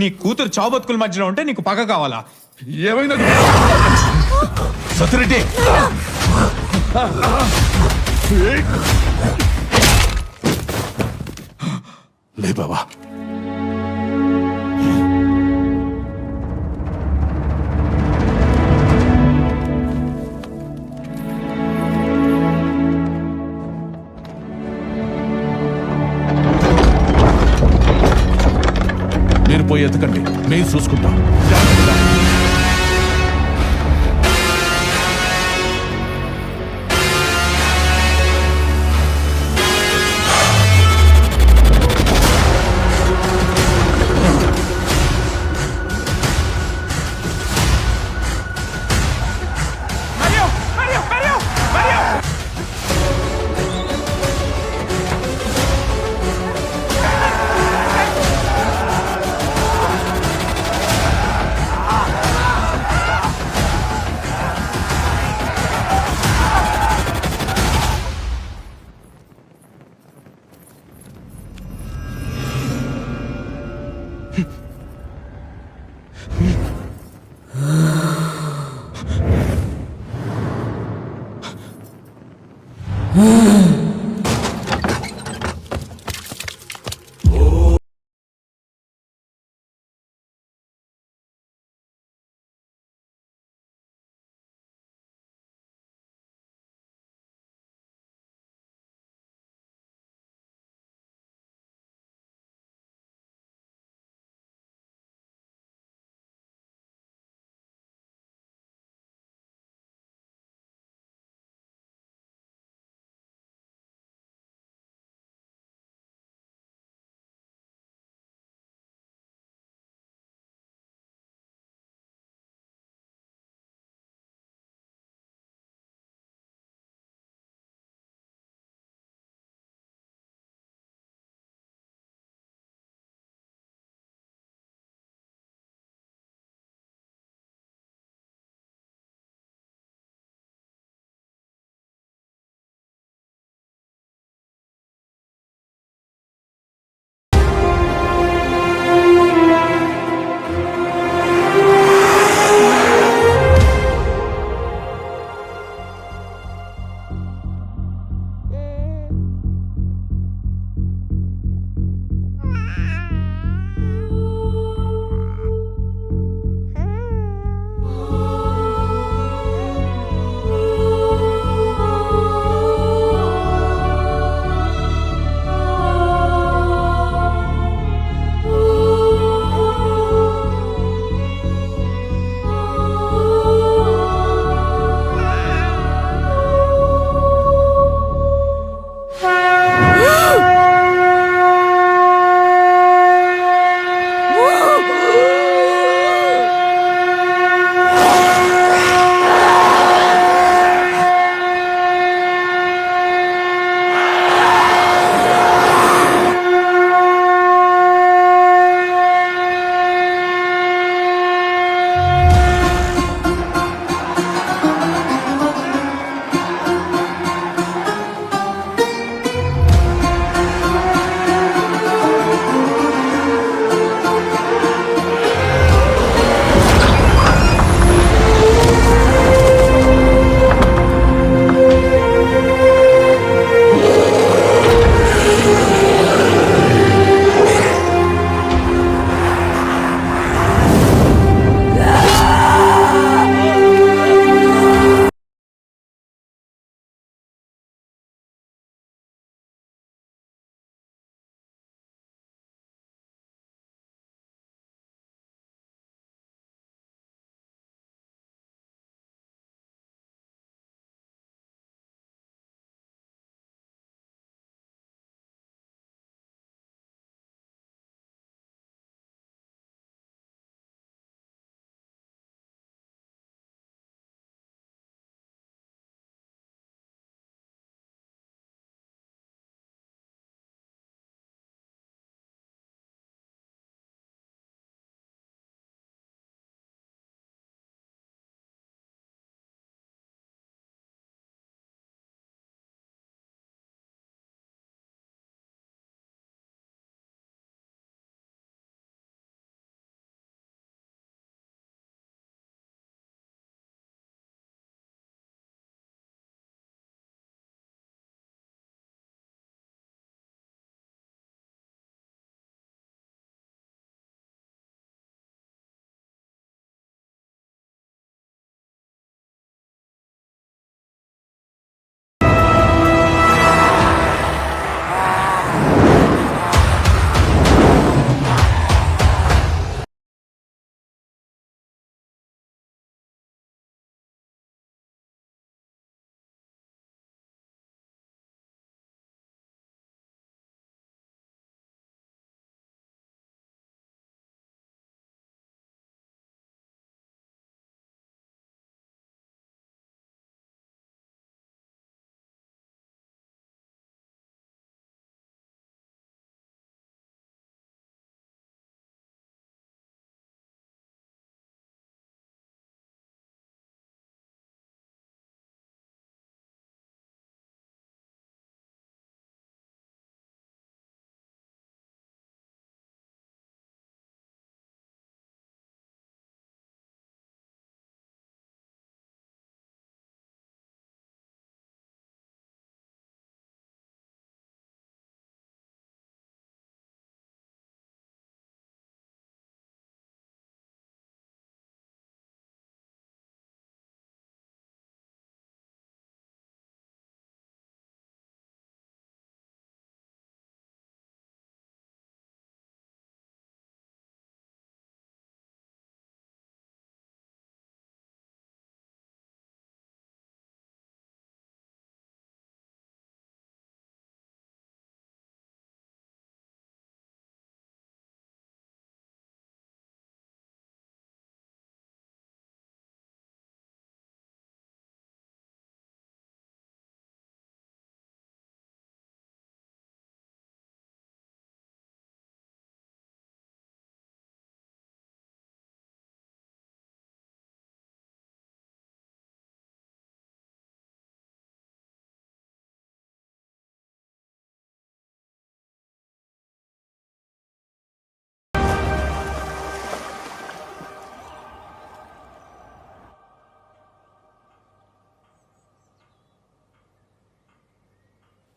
నీ కూతురు చావు బతుకుల మధ్యలో ఉంటే నీకు పగ కావాలా? ఏమైనా సత్యరెడ్డి లే బాబా. మీరు పోయి ఎత్తకండి, మేము చూసుకుంటాం.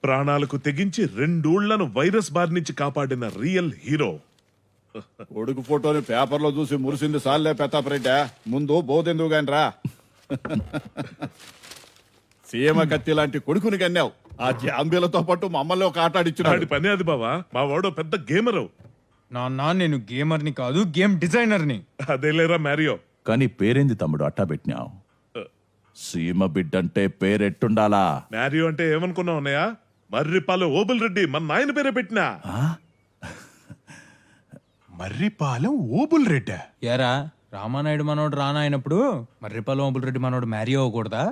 ప్రాణాలకు తెగించి 2 ఊళ్లను వైరస్ బారి నుంచి కాపాడిన రియల్ హీరో. కొడుకు ఫోటోని పేపర్లో చూసి మురిసింది సాల్లే పెతాపరెడ్డి, ముందు బోధెందుకు గాని రా. సీమ కత్తి లాంటి కొడుకుని కన్నావు. ఆ జాంబీలతో పాటు మమ్మల్ని ఒక ఆట ఆడిచ్చున్నాడు. పని అది బావా, మా వాడు పెద్ద గేమరు. నాన్న నేను గేమర్ని కాదు, గేమ్ డిజైనర్ని. అదేలేరా మ్యారియో. కానీ పేరేంది తమ్ముడు అట్టా పెట్టినావు? సీమ బిడ్డంటే పేరెట్టుండాలా? మ్యారియో అంటే ఏమనుకున్నావు అన్నయ్య? మర్రిపాలెం ఓబుల్ రెడ్డి మన నాయన పేరే పెట్టినా. మర్రిపాలెం ఓబుల్ రెడ్డి. ఏరా రామానాయుడు మనోడు రానా అయినప్పుడు మర్రిపాలెం ఓబుల్ రెడ్డి మనోడు మ్యారీ అవ్వకూడదా?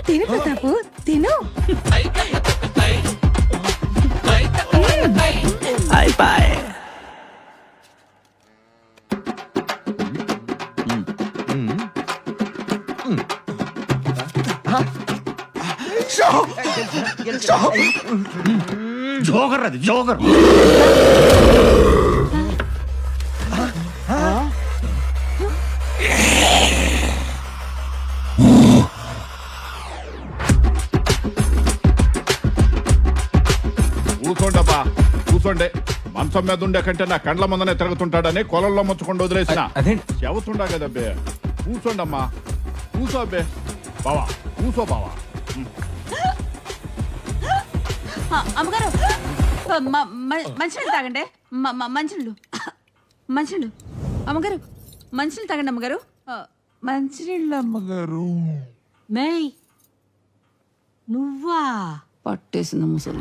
తిను ప్రతాపు తిను. జోగర్ అది జోగర్. కూర్చోండబ్బా కూర్చోండి. మంచం మీద ఉండే కంటే నా కండ్ల ముందనే తిరుగుతుంటాడని కొలంలో ముచ్చుಕೊಂಡು వదిలేసిన. చెబుతుండా కదబ్బే. కూర్చోండమ్మా, కూర్చో అబ్బే. బావా కూర్చో బావా. అమ్మగారు మంచినీళ్ళు తాగండి. మంచినీళ్ళు మంచినీళ్ళు అమ్మగారు, మంచినీళ్ళు తాగండి అమ్మగారు. మంచినీళ్ళు అమ్మగారు. మేయ్ నువ్వా? పట్టేసింది ముసలి.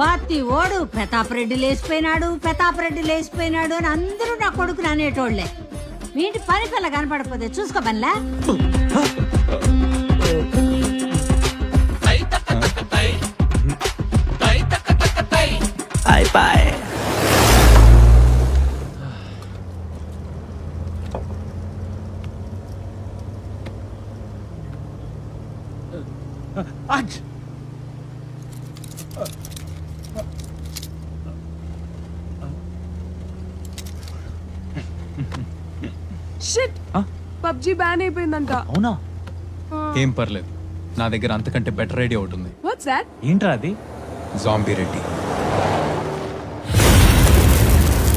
పార్టీ ఓడు ప్రతాపరెడ్డి లేచిపోయినాడు, ప్రతాపరెడ్డి లేచిపోయినాడు అని అందరూ నా కొడుకుని అనేటోళ్లే. మీ ఇంటి పని పిల్ల కనపడకపోతే చూసుకో పనిలా. షిట్, పబ్జి బ్యాన్ అయిపోయిందంట. అవునా? ఏం పర్లేదు, నా దగ్గర అంతకంటే బెటర్ ఐడియా ఒకటి ఉంది. What's that? ఏంట్రా అది? జాంబీ రెడ్డి.